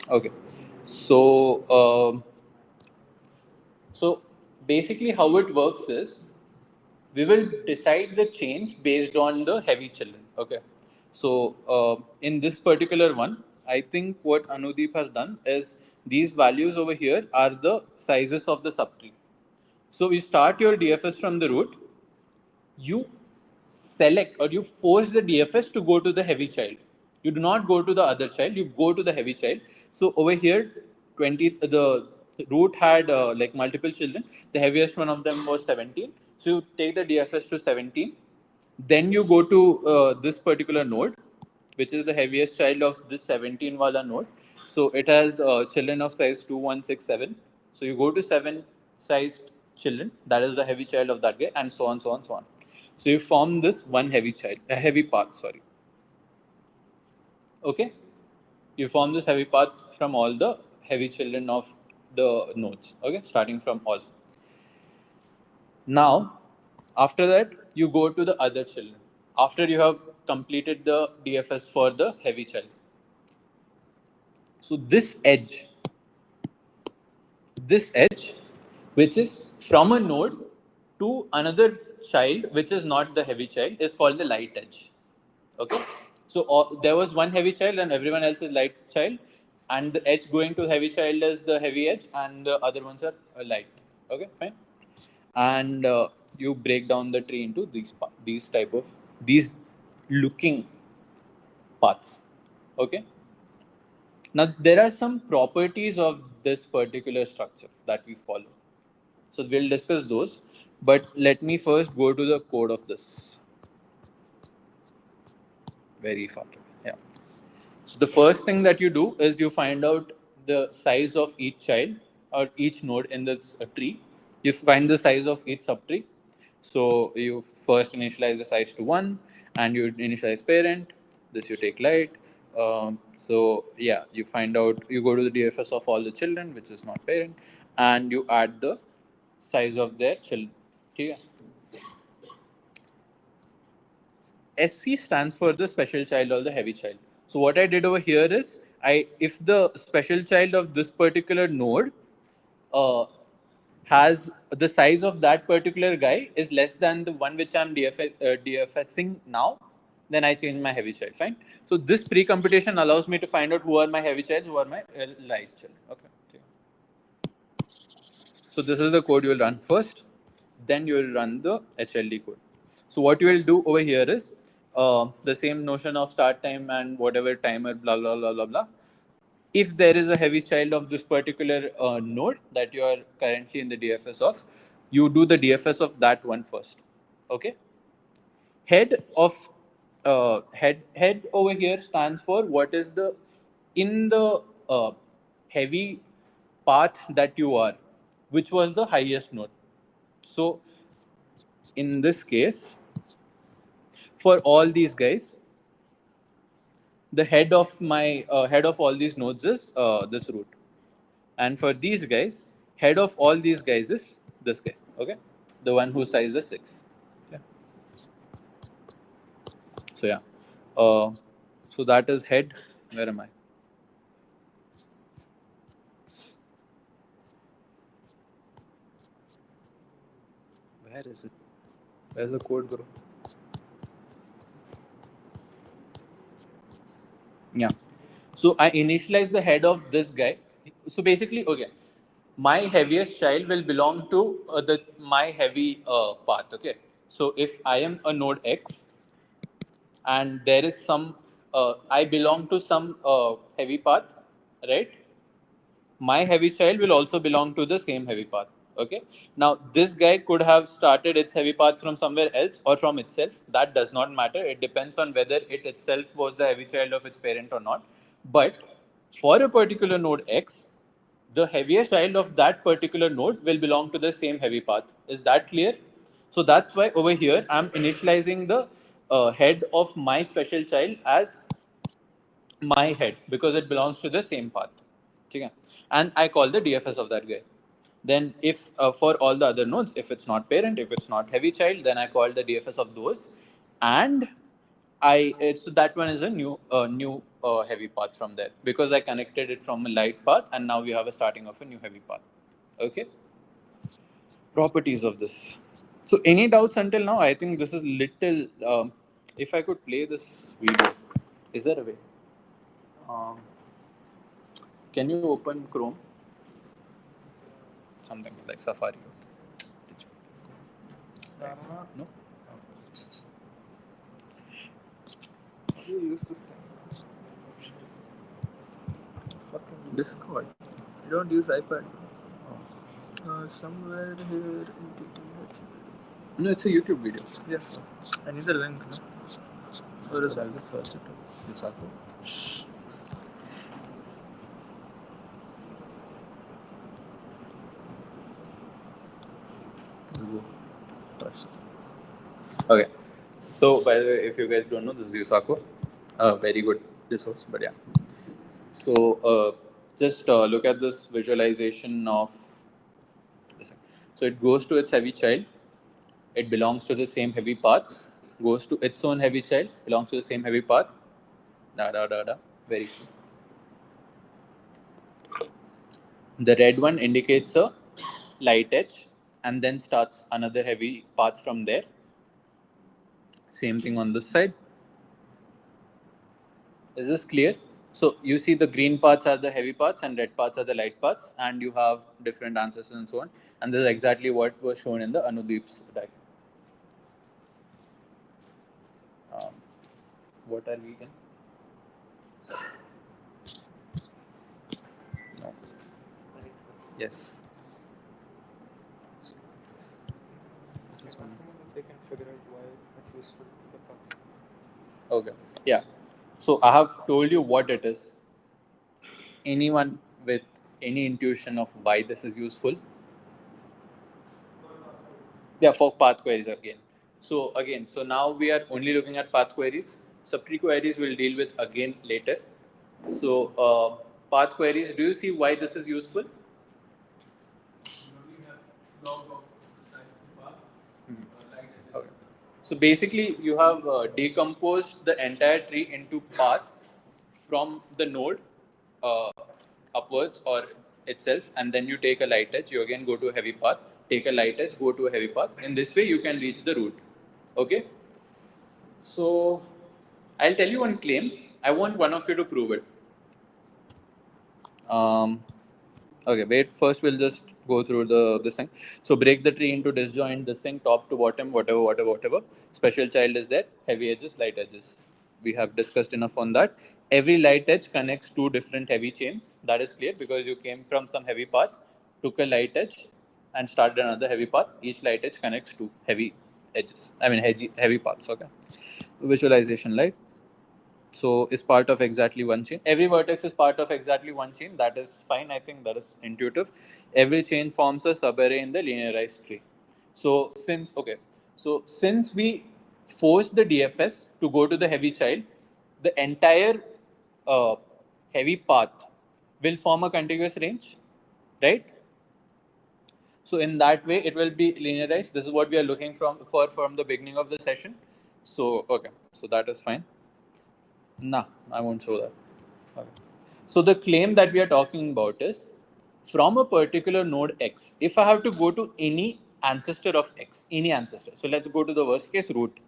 Okay. So, so basically, how it works is we will decide the change based on the heavy children. Okay. So, in this particular one, I think what Anudeep has done is these values over here are the sizes of the subtree. So, you start your DFS from the root. You select or you force the DFS to go to the heavy child. You do not go to the other child, you go to the heavy child. So over here, 20, the root had like multiple children. The heaviest one of them was 17. So you take the DFS to 17. Then you go to this particular node, which is the heaviest child of this 17 wala node. So it has children of size 2167. So you go to 7 sized children, that is the heavy child of that guy, and so on, so on, so on. So you form this one heavy child, a heavy path, sorry. Okay? You form this heavy path from all the heavy children of the nodes, okay, starting from all. Now, after that, you go to the other children. After you have completed the DFS for the heavy child. So this edge, which is from a node to another child, which is not the heavy child, is called the light edge. Okay? So there was one heavy child and everyone else is light child, and the edge going to heavy child is the heavy edge, and the other ones are light. Okay, fine. And you break down the tree into these looking paths. Okay. Now there are some properties of this particular structure that we follow. So we'll discuss those, but let me first go to the code of this. Very far. Yeah. So the first thing that you do is you find out the size of each child or each node in this tree. You find the size of each subtree. So you first initialize the size to 1 and you initialize parent. This you take light. So yeah, you find out, you go to the DFS of all the children, which is not parent, and you add the size of their children. Okay. SC stands for the special child or the heavy child. So what I did over here is, if the special child of this particular node uh, has the size of that particular guy is less than the one which I'm DFSing now, then I change my heavy child. Fine. So this pre-computation allows me to find out who are my heavy childs, who are my light children. Okay. So this is the code you will run first. Then you will run the HLD code. So what you will do over here is the same notion of start time and whatever timer, blah, blah, blah, blah, blah. If there is a heavy child of this particular node that you are currently in the DFS of, you do the DFS of that one first. Okay. Head over here stands for what is the in the heavy path that you are, which was the highest node. So in this case, for all these guys, the head of all these nodes is this root, and for these guys, head of all these guys is this guy. Okay, the one whose size is 6. Yeah. So yeah, so that is head. Where am I? Where is it? Where's the code, bro? Yeah. So I initialize the head of this guy. So basically, okay, my heaviest child will belong to the my heavy path. Okay. So if I am a node X and there is some, I belong to some heavy path, right? My heavy child will also belong to the same heavy path. Okay. Now this guy could have started its heavy path from somewhere else or from itself. That does not matter. It depends on whether it itself was the heavy child of its parent or not. But for a particular node X, the heaviest child of that particular node will belong to the same heavy path. Is that clear? So that's why over here I'm initializing the head of my special child as my head because it belongs to the same path. Okay? And I call the DFS of that guy. Then if for all the other nodes, if it's not parent, if it's not heavy child, then I call the DFS of those. And so that one is a new heavy path from there because I connected it from a light path and now we have a starting of a new heavy path. Okay. Properties of this. So any doubts until now? I think this is little, if I could play this video, is there a way? Um, can you open Chrome? Something like Safari. No? How do you use this thing? Fucking Discord. You don't use iPad. somewhere here in ETT HLD. No, it's a YouTube video. Yeah. I need the link. No? Where is But it? I'll just search it up. Yusaku. Let's go. Trust. Okay. So, by the way, if you guys don't know, this is Yusaku. Very good resource, but yeah. So, just look at this visualization of this thing. So, it goes to its heavy child. It belongs to the same heavy path. Goes to its own heavy child. Belongs to the same heavy path. Da da da da. Very soon. The red one indicates a light edge and then starts another heavy path from there. Same thing on this side. Is this clear? So you see the green parts are the heavy parts and red parts are the light parts, and you have different answers and so on. And this is exactly what was shown in the Anudeep's diagram. What are we in? No. Yes. This is one. If they can figure out why it's useful for path. Okay. Yeah. So I have told you what it is. Anyone with any intuition of why this is useful? Yeah, for path queries again. So now we are only looking at path queries. Subtree queries we'll deal with again later. So path queries, do you see why this is useful? Okay. So basically, you have decomposed the entire tree into paths from the node uh, upwards or itself, and then you take a light edge. You again go to a heavy path, take a light edge, go to a heavy path. In this way, you can reach the root. Okay. So I'll tell you one claim. I want one of you to prove it. Okay, wait. First, we'll just go through this thing. So break the tree into disjoint, this thing, top to bottom, whatever. Special child is there. Heavy edges, light edges. We have discussed enough on that. Every light edge connects two different heavy chains. That is clear because you came from some heavy path, took a light edge, and started another heavy path. Each light edge connects two heavy edges. I mean heavy paths. Okay. Visualization, right? So is part of exactly one chain. Every vertex is part of exactly one chain. That is fine. I think that is intuitive. Every chain forms a subarray in the linearized tree. So since we forced the DFS to go to the heavy child, the entire uh, heavy path will form a contiguous range, right? So in that way, it will be linearized. This is what we are looking for from the beginning of the session. So okay, so that is fine. Nah, I won't show that. Okay. So the claim that we are talking about is from a particular node X, if I have to go to any ancestor of X, any ancestor. So let's go to the worst case root.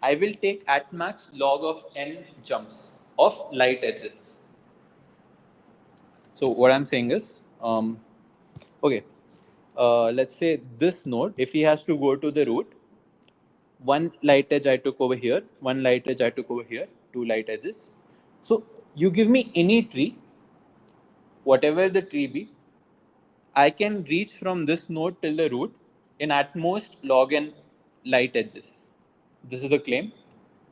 I will take at max log of n jumps of light edges. So what I'm saying is, okay, let's say this node, if he has to go to the root, one light edge I took over here, one light edge I took over here, two light edges. So you give me any tree, whatever the tree be, I can reach from this node till the root in at most log n light edges. This is the claim.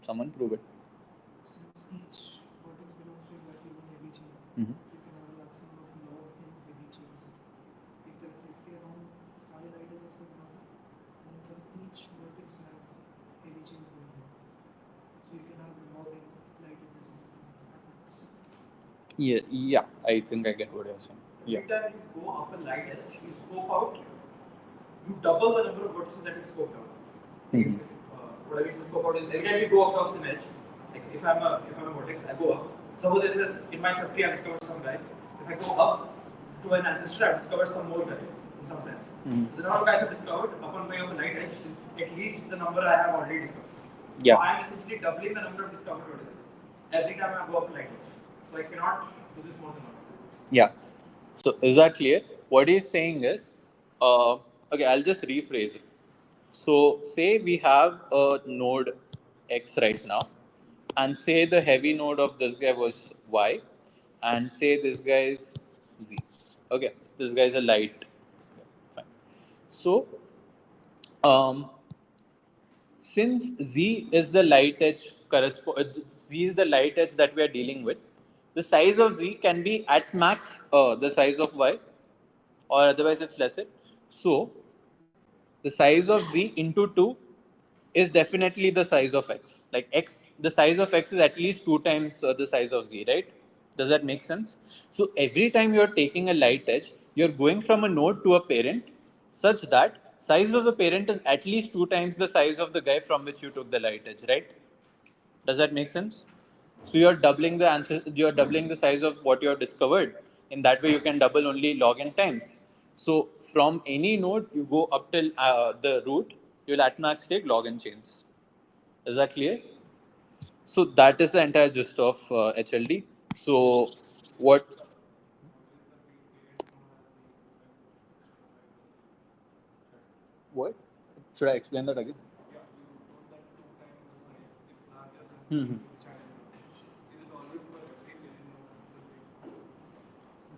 Someone prove it. Since each vertex belongs to exactly one heavy chain, Mhm. you can have a maximum of log n heavy chains. एक तरह से इसके around सारे light edges को बनाना and from each vertex you have heavy chains going on. So you can have log n light edges in at max. Yeah, I think I get what you're saying. Yeah. Every time you go up a light edge, you scope out, you double the number of vertices that you scoped out. Mhm. What I mean by scope out is every time you go across an edge, like if I'm a vertex, I go up. Suppose this is in my subtree, I discovered some guys. If I go up to an ancestor, I discover some more guys in some sense. Mhm. The number of guys I've discovered upon going up a light edge is at least the number I have already discovered. Yeah. So I'm essentially doubling the number of discovered vertices every time I go up a light edge. So I cannot do this more than one. Yeah. So is that clear? What he's saying is, okay, I'll just rephrase it. So say we have a node X right now, and say the heavy node of this guy was Y, and say this guy is Z. Okay, this guy is a light. Okay, fine. So since Z is the light edge Z is the light edge that we are dealing with, the size of Z can be at max the size of Y, or otherwise it's lesser. So the size of Z into 2 is definitely the size of X. Like X, the size of X is at least 2 times the size of Z, right? Does that make sense? So every time you're taking a light edge, you're going from a node to a parent such that size of the parent is at least 2 times the size of the guy from which you took the light edge, right? Does that make sense? So you're doubling the answer. You're doubling the size of what you have discovered. In that way, you can double only log n times. So from any node, you go up till the root. You'll at max take log n chains. Is that clear? So that is the entire gist of HLD. So what? What? Should I explain that again? Hmm.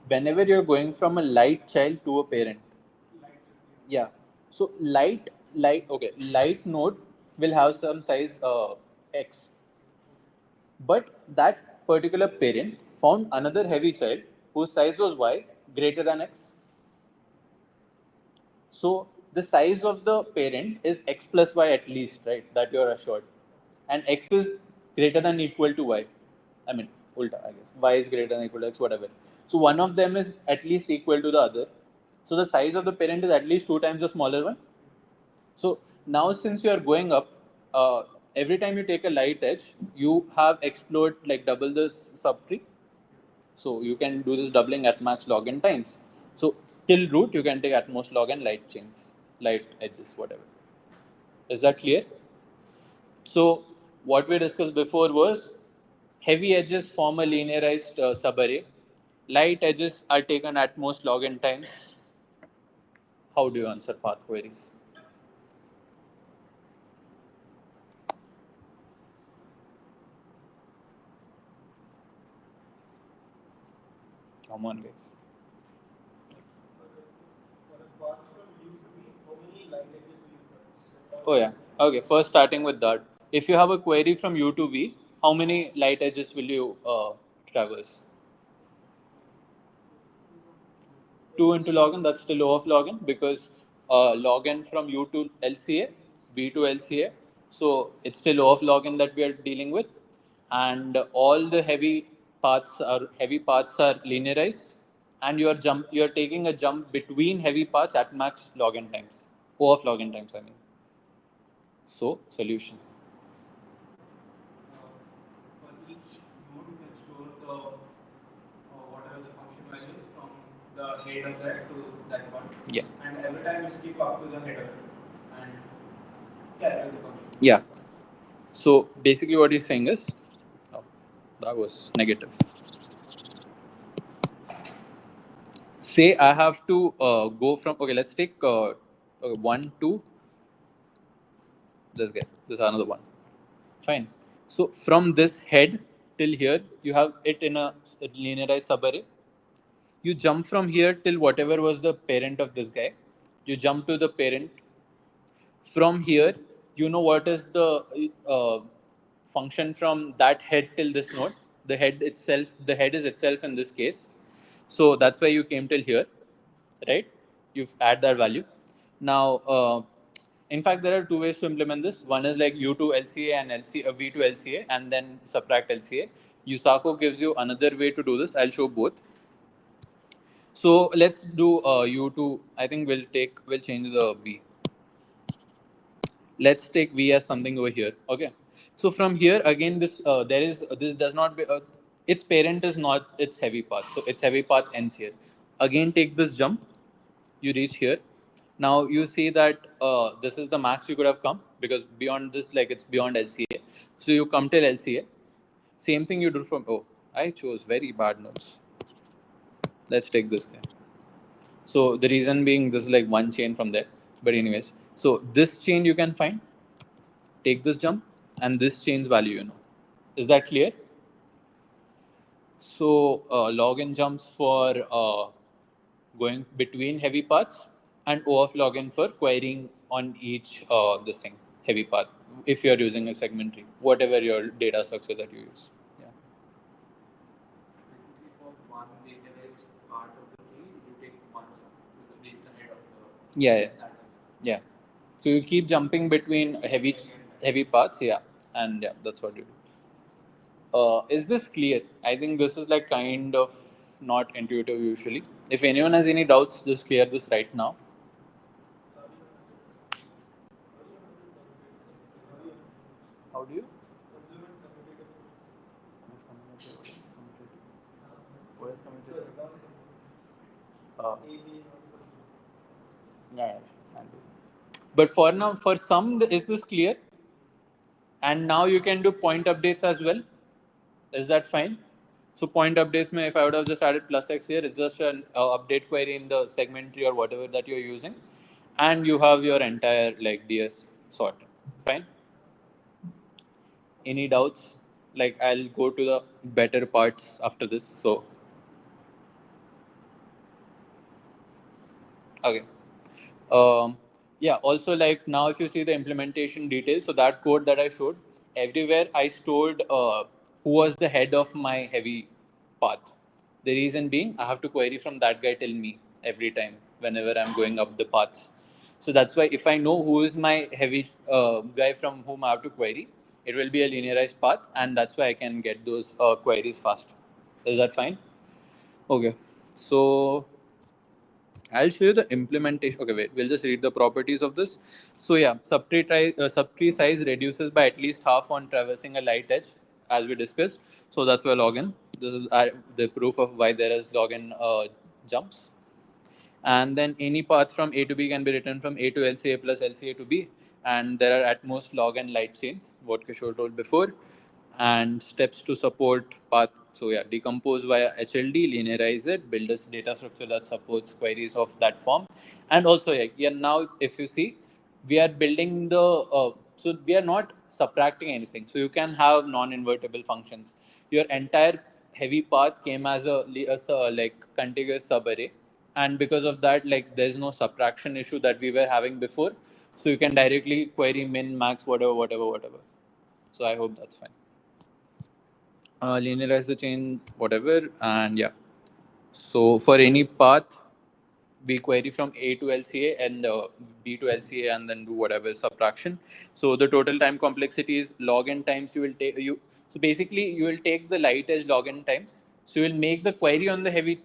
Whenever you're going from a light child to a parent. Yeah. So light node will have some size X, but that particular parent found another heavy child whose size was Y greater than X. So the size of the parent is X plus Y at least, right? That you're assured. And X is greater than equal to Y. I mean, ulta, I guess. Y is greater than equal to X, whatever. So one of them is at least equal to the other. So the size of the parent is at least 2 times the smaller one. So now since you are going up, every time you take a light edge, you have explored like double the subtree. So you can do this doubling at max log n times. So till root, you can take at most log n light chains, light edges, whatever. Is that clear? So what we discussed before was heavy edges form a linearized subarray. Light edges are taken at most log n times. How do you answer path queries? Come on, guys. Oh yeah. Okay. First, starting with that. If you have a query from U to V, how many light edges will you traverse? 2 into log n. That's still O of log n because log n from U to LCA, V to LCA. So it's still O of log n that we are dealing with, and all the heavy paths are linearized, and you're taking a jump between heavy paths at max log n times. O of log n times, I mean. So solution. For each node, you can store the whatever the function values from the head of that to that one. Yeah. And every time you skip up to the header and calculate the function. Yeah. So basically, what he's saying is, oh, that was negative. Say I have to go from, okay, let's take 1 to this guy. This is another one. Fine. So from this head till here, you have it in a linearized subarray. You jump from here till whatever was the parent of this guy. You jump to the parent. From here, you know what is the function from that head till this node. The head is itself in this case. So that's why you came till here, right? You've add that value. Now, in fact, there are two ways to implement this. One is like U to LCA and V to LCA, and then subtract LCA. Usako gives you another way to do this. I'll show both. So let's do U to. I think we'll change the V. Let's take V as something over here. Okay. So from here again, this does not be its parent is not its heavy path. So its heavy path ends here. Again, take this jump. You reach here. Now you see that this is the max you could have come because beyond this, like it's beyond LCA. So you come till LCA. Same thing you do from. Oh, I chose very bad nodes. Let's take this guy. So the reason being this is like one chain from there. But anyways, so this chain you can find. Take this jump and this chain's value, you know. Is that clear? So log n jumps for going between heavy paths and O of log n for querying on each this thing. heavy path if you're using a segment tree, whatever your data structure that you use. Yeah. Basically, for one linearized part of the tree, you take one jump to reach the head of the Yeah. that. Yeah. So you keep jumping between heavy paths. Yeah. And yeah, that's what you do. Is this clear? I think this is like kind of not intuitive usually. If anyone has any doubts, just clear this right now. How do you? What is commutative? Yeah, I'll do. But for now, for some, is this clear? And now you can do point updates as well. Is that fine? So point updates, if I would have just added plus x here, it's just an update query in the segment tree or whatever that you're using, and you have your entire like DS sorted. Fine. Any doubts? Like I'll go to the better parts after this. So okay. Yeah, also like now if you see the implementation details, so that code that I showed, everywhere I stored who was the head of my heavy path. The reason being I have to query from that guy till me every time whenever I'm going up the paths. So that's why if I know who is my heavy guy from whom I have to query, it will be a linearized path, and that's why I can get those queries fast. Is that fine? Okay. So I'll show you the implementation. Okay, wait, we'll just read the properties of this. So yeah, subtree size reduces by at least half on traversing a light edge, as we discussed. So that's why login. This is the proof of why there is login jumps. And then any path from A to B can be written from A to LCA plus LCA to B. And there are at most log and light chains, what Kishore told before, and steps to support path. So yeah, decompose via HLD, linearize it, build a data structure that supports queries of that form. And also yeah, now if you see, we are building the, so we are not subtracting anything. So you can have non-invertible functions. Your entire heavy path came as a like contiguous subarray, and because of that, like there's no subtraction issue that we were having before. So you can directly query min, max, whatever. So I hope that's fine. Linearize the chain, whatever, and yeah. So for any path, we query from A to LCA and B to LCA, and then do whatever subtraction. So the total time complexity is log n times you will take you. So basically, you will take the light edge log n times. So you will make the query on the heavy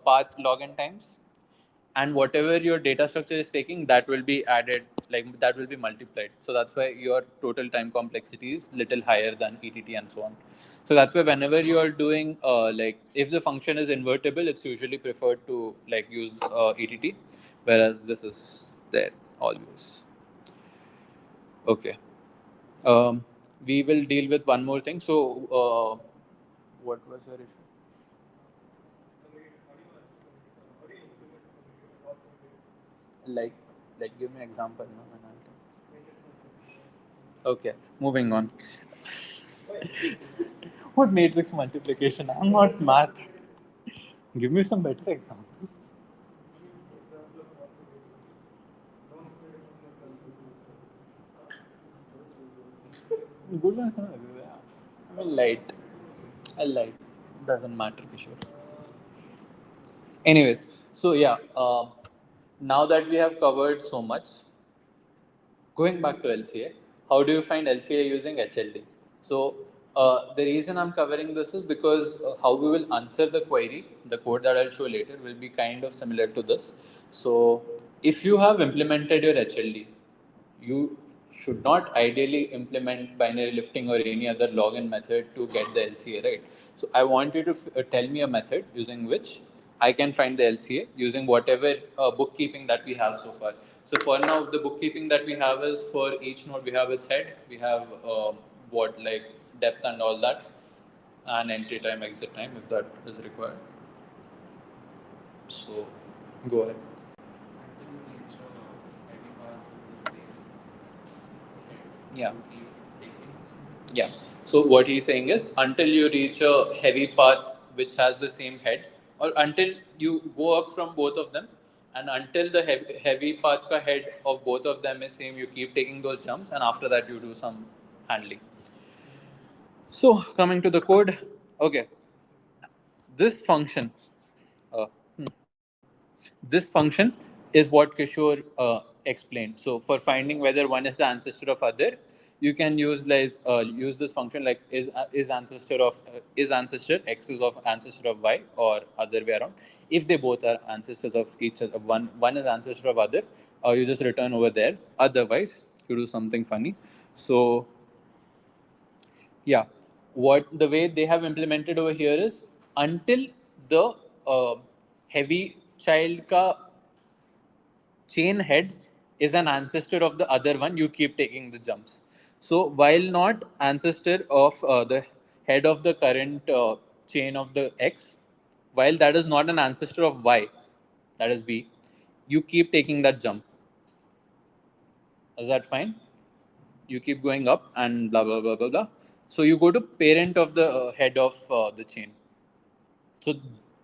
path log n times, and whatever your data structure is taking, that will be added, like that will be multiplied. So that's why your total time complexity is little higher than ETT and so on. So that's why whenever you are doing like if the function is invertible, it's usually preferred to like use ETT, whereas this is there always. Okay. We will deal with one more thing. So what was your issue? Like give me an example now, and I'll tell. Okay, moving on. What matrix multiplication? I'm not math. Give me some better example. Good one. I mean, light. I light. Doesn't matter, Kishore. Anyways, so yeah, now that we have covered so much, going back to LCA, how do you find LCA using HLD? So the reason I'm covering this is because how we will answer the query, the code that I'll show later will be kind of similar to this. So if you have implemented your HLD, you should not ideally implement binary lifting or any other login method to get the LCA, right? So I want you to tell me a method using which I can find the LCA using whatever bookkeeping that we have so far. So for now, the bookkeeping that we have is for each node we have its head, we have what like depth and all that, and entry time, exit time if that is required. So go ahead. Until you reach a heavy path with this thing, Yeah. you keep taking. Yeah. So what he's saying is until you reach a heavy path which has the same head, or until you go up from both of them, and until the heavy path ka head of both of them is same, you keep taking those jumps, and after that you do some handling. So coming to the code, okay, this function, uh, hmm, this function is what Kishore explained. So for finding whether one is the ancestor of other, you can use use this function like is ancestor x is of ancestor of y, or other way around. If they both are ancestors of each other, one is ancestor of other, you just return over there. Otherwise, you do something funny. So yeah, what the way they have implemented over here is until the heavy child ka chain head is an ancestor of the other one, you keep taking the jumps. So while not ancestor of the head of the current chain of the x, while that is not an ancestor of y, that is b, you keep taking that jump. Is that fine? You keep going up and blah blah blah blah blah. So you go to parent of the head of the chain. So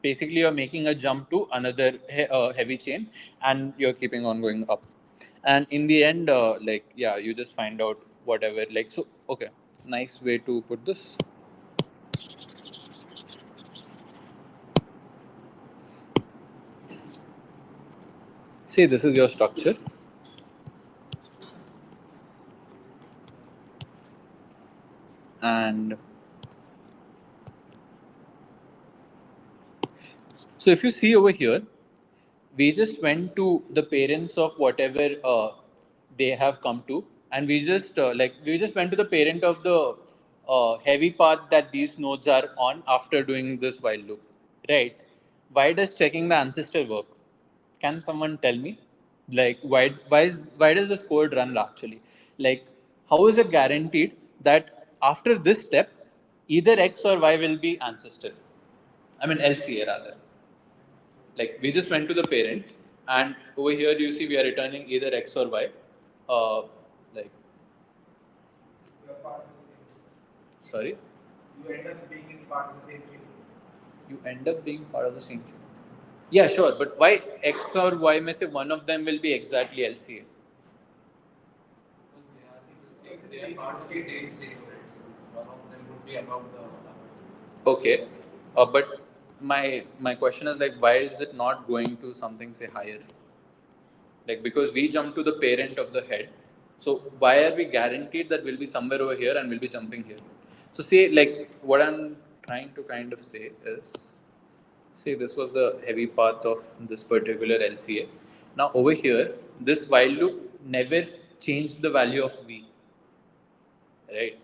basically, you're making a jump to another heavy chain, and you're keeping on going up. And in the end, you just find out whatever. Like so, okay, nice way to put this. Say this is your structure. And so if you see over here, we just went to the parents of whatever they have come to, and we just went to the parent of the heavy path that these nodes are on after doing this while loop, right? Why does checking the ancestor work? Can someone tell me? Like why does this code run actually? Like how is it guaranteed that after this step either x or y will be ancestor? I mean LCA rather. Like we just went to the parent, and over here you see we are returning either x or y. Like You are part of the same. sorry, You end up being in part of the same tree. you end up being part of the same tree. Yeah, sure, but why x or y? May say one of them will be exactly LCA. They are part of the same chain, right? So one of them would be above the other. Okay, but my question is like, why is it not going to something say higher? Like because we jump to the parent of the head, so why are we guaranteed that we'll be somewhere over here and we'll be jumping here? So say like what I'm trying to kind of say is, say this was the heavy path of this particular LCA. Now over here, this while loop never changed the value of v, right?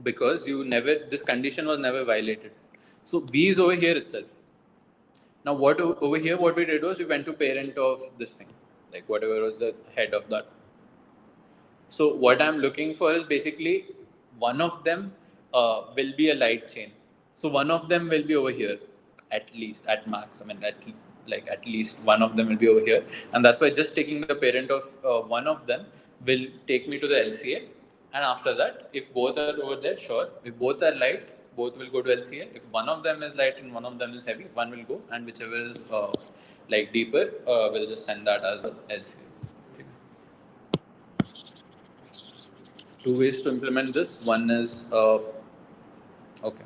Because you never, this condition was never violated. So v is over here itself. Now what over here, what we did was we went to parent of this thing, like whatever was the head of that. So what I'm looking for is basically one of them will be a light chain. So one of them will be over here, at least at max. I mean, at least one of them will be over here, and that's why just taking the parent of one of them will take me to the LCA. And after that, if both are over there, sure. If both are light, both will go to LCA. If one of them is light and one of them is heavy, one will go, and whichever is like deeper, we'll just send that as LCA. Two ways to implement this. One is okay,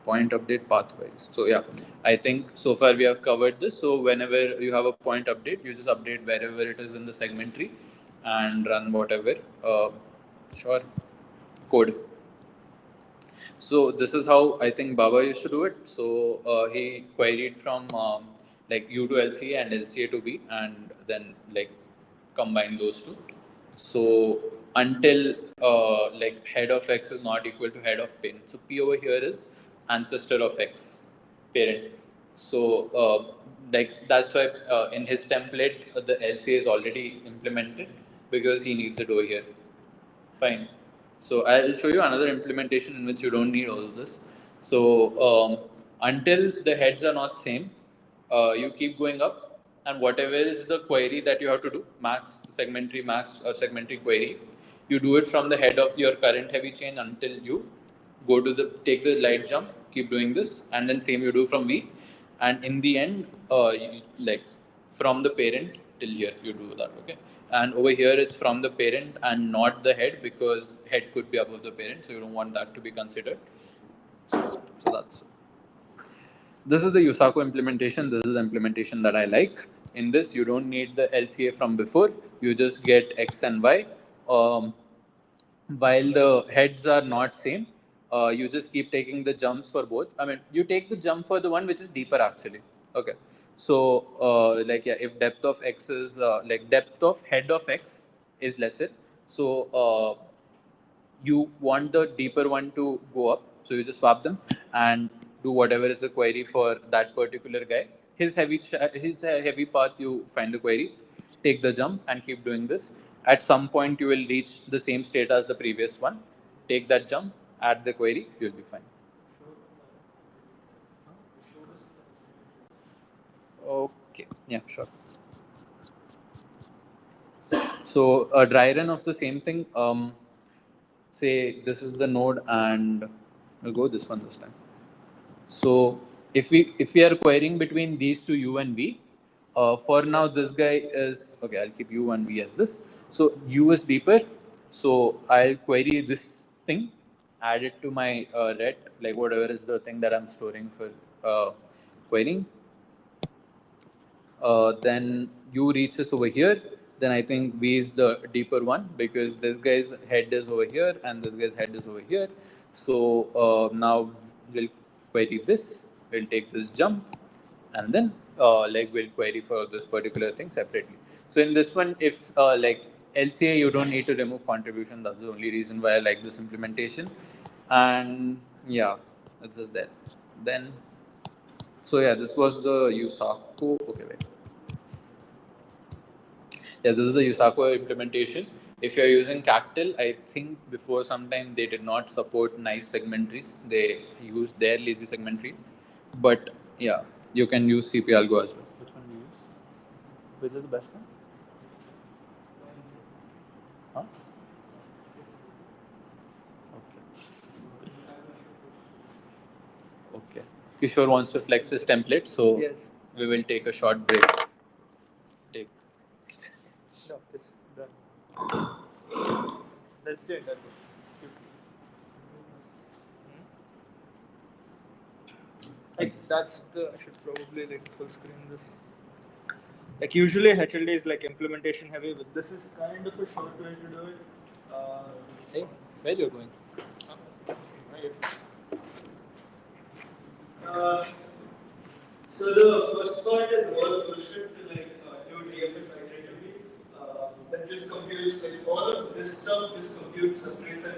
point update pathways. So yeah, I think so far we have covered this. So whenever you have a point update, you just update wherever it is in the segment tree and run whatever sure code. So this is how I think Baba used to do it. So he queried from like U to LCA and LCA to B, and then like combine those two. So until like head of X is not equal to head of parent. So P over here is ancestor of X, parent. So like that's why in his template the LCA is already implemented because he needs it over here. Fine. So I'll show you another implementation in which you don't need all of this. So until the heads are not same, you keep going up, and whatever is the query that you have to do, max, segmentary max or segmentary query, you do it from the head of your current heavy chain until you go to the, take the light jump, keep doing this, and then same you do from V, and in the end, you, like from the parent till here. You do that, okay? And over here it's from the parent and not the head, because head could be above the parent, so you don't want that to be considered. So that's. This is the USACO implementation. This is the implementation that I like. In this, you don't need the LCA from before. You just get X and Y. While the heads are not same, you just keep taking the jumps for both. I mean, you take the jump for the one which is deeper actually. Okay. So, like, yeah, if depth of X is, like, depth of head of X is lesser. So, you want the deeper one to go up, so you just swap them and do whatever is the query for that particular guy. His heavy path, you find the query, take the jump and keep doing this. At some point you will reach the same state as the previous one, take that jump, add the query, you'll be fine. Okay, yeah, sure. So a dry run of the same thing, say this is the node and we'll go this one this time. So if we are querying between these two U and V, for now this guy is okay. I'll keep U and V as this. So U is deeper. So I'll query this thing, add it to my ret, like whatever is the thing that I'm storing for querying. Then U reaches over here. Then I think V is the deeper one, because this guy's head is over here and this guy's head is over here. So now we'll query this. We'll take this jump, and then like we'll query for this particular thing separately. So in this one, if like LCA, you don't need to remove contribution. That's the only reason why I like this implementation. And yeah, it's just that. Then, so yeah, this was the USACO. Okay, wait. Yeah, this is the USACO implementation. If you're using Cactyl, I think before some time they did not support nice segmentaries. They used their lazy segmentary. But yeah, you can use CP algo as well. Which one do you use? Which is the best one? Huh? Okay. Kishore wants to flex his template, so Yes. we will take a short break. Take. No, it's done. That's the interview. Like that's the. I should probably like full screen this. Like usually HLD is like implementation heavy, but this is kind of a short way to do it. Hey, where you're going? I guess. So the first part is all bullshit to like do DFS iteratively. That just computes like all of this stuff just computes some precise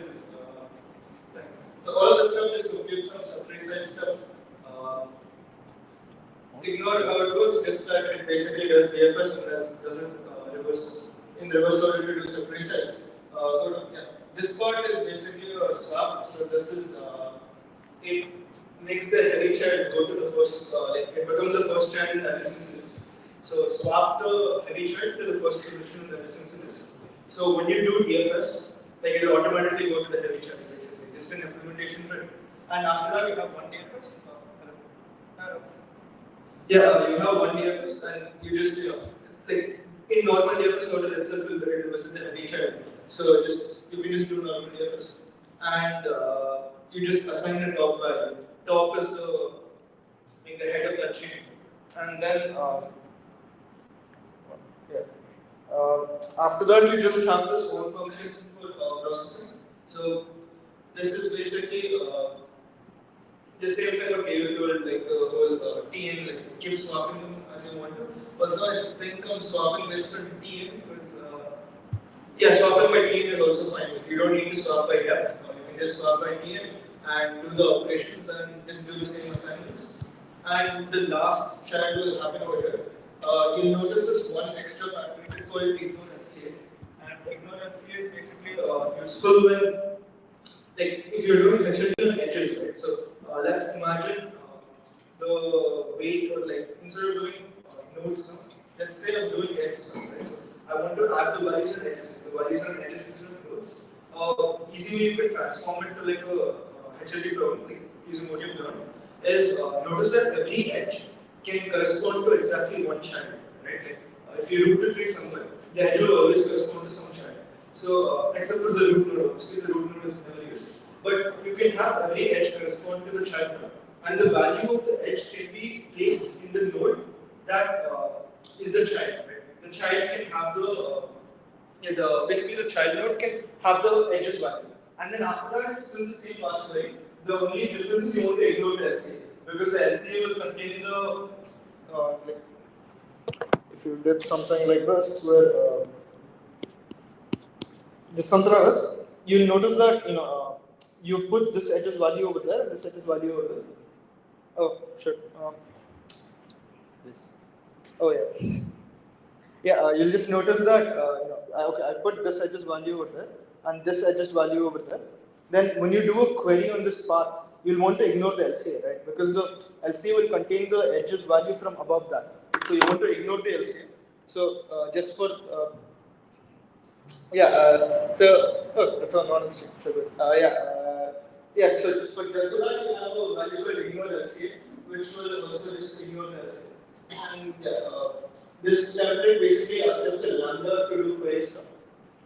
thanks. So all of this stuff just computes some precise stuff. Ignore how it goes, just that it basically does DFS and doesn't reverse in reverse order to do some precise. Yeah. This part is basically a swap. So this is it makes the heavy child go to the first, like it becomes the first child in the distance list. So swap the heavy child to the first position in the distance list. So when you do DFS, like it will automatically go to the heavy child basically. Just an implementation trick. And after that you have one DFS. Yeah, you have one DFS and you just like in normal DFS order itself will be reverse the heavy child. So just you can just do normal DFS and you just assign the top value. Top is the head of that chain, and then after that you just have this whole function for processing. So this is basically the same thing what Keyur told, like the whole TN, like keep swapping them as you want to. Also, I think I'm swapping this to TN because yeah, swapping by TN is also fine. Like, you don't need to swap by depth. You can just swap by TN and do the operations and just do the same assignments. And the last child will happen over here. You'll notice this one extra parameter called ignorance. And ignorance is basically useful when, like, if you're doing HLD on edges, right? So let's imagine the weight, or like instead of doing node sum, let's say I'm doing edge sum, right? So I want to add the values and edges. The values and edges instead of nodes. Easily you can transform it to like a HLD problem, like using what you've learned, is notice that every edge can correspond to exactly one channel, right? right? Like if you root a tree somewhere, the edge will always correspond to some child. So except for the root node, obviously the root node is never used. But you can have every edge correspond to the child node, and the value of the edge can be placed in the node that is the child. Right? The child can have basically the child node can have the edges value, and then after that it's still the same parts way. The only difference is you want to ignore the LCA because the LCA will contain the like if you did something like this where this something like this, you'll notice that you put this edges value over there, this edges value over there. Oh shit. This. Oh yeah. Yeah, you'll just notice that okay, I put this edges value over there and this edges value over there. Then when you do a query on this path, you'll want to ignore the LCA, right? Because the LCA will contain the edges value from above that. So you want to ignore the LCA. So just for that's a non-string. So good. So just so that you have a value called ignore LCA, which will also just ignore the LCA. And this template basically accepts a lambda to do query stuff.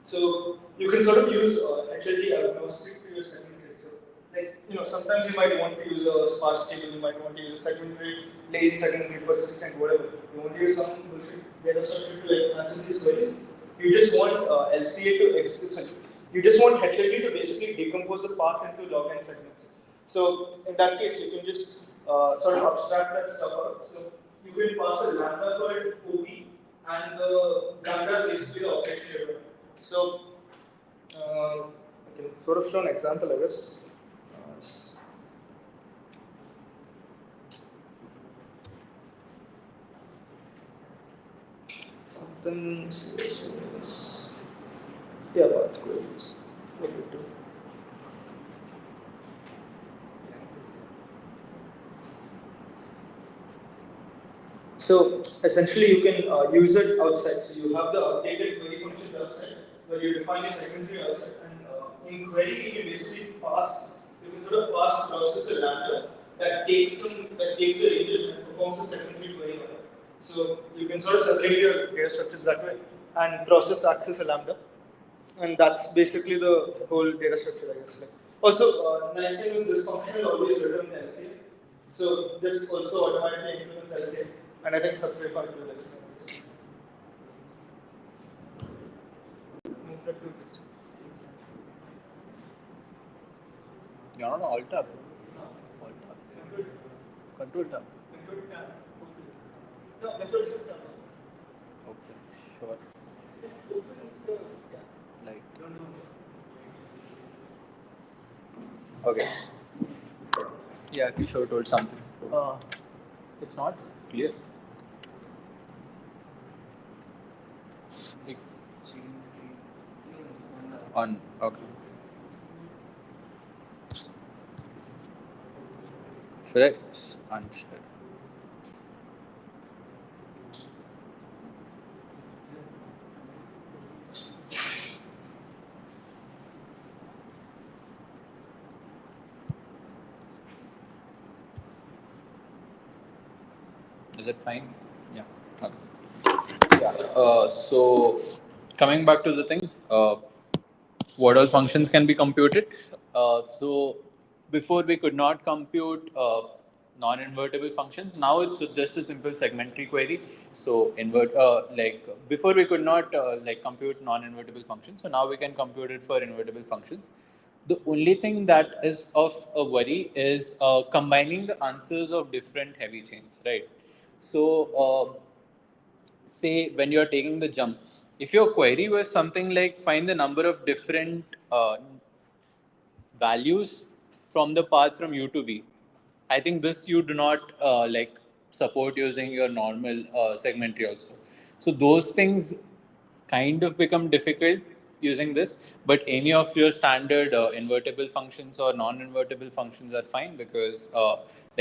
So you can sort of use HLD agnostic to your segment tree. So like sometimes you might want to use a sparse table, you might want to use a segment tree, lazy segment tree, persistent, whatever. You want to use some bullshit data structure to like answer these queries. You just want LCA to execute. You just want HLD to basically decompose the path into log n segments. So in that case, you can just sort of abstract that stuff out. So you will pass a lambda called OP, and the lambda is basically the operation you're doing. So I can sort of show an example, I guess. Something serious. Yeah, path queries. What do we do? So essentially, you can use it outside. So you have the updated query function outside, where you define a segment tree outside, and in query you can basically pass. You can sort of pass process a lambda that takes the ranges and performs a segment tree query on it. So you can sort of separate your data structures that way, and process acts as a lambda, and that's basically the whole data structure, I guess. Also, nice thing is this function will always return the LCA. So this also automatically implements LCA. And I think subtree part will explain. Move that to this. You're on Alt tab. Alt tab. Control tab. Control tab. No, control shift tab. Okay, sure. Just open the Like. Don't know. Okay. Yeah, Kishore told something. It's not clear. On, okay. Should I unshare? Is it fine? Yeah. Okay. Yeah. So coming back to the thing, what all functions can be computed? So before we could not compute non-invertible functions. Now it's just a simple segmentary query. So before we could not compute non-invertible functions. So now we can compute it for invertible functions. The only thing that is of a worry is combining the answers of different heavy chains, right? So say when you are taking the jump, if your query was something like find the number of different values from the paths from U to V, I think this you do not support using your normal segment tree also. So those things kind of become difficult using this, but any of your standard invertible functions or non-invertible functions are fine because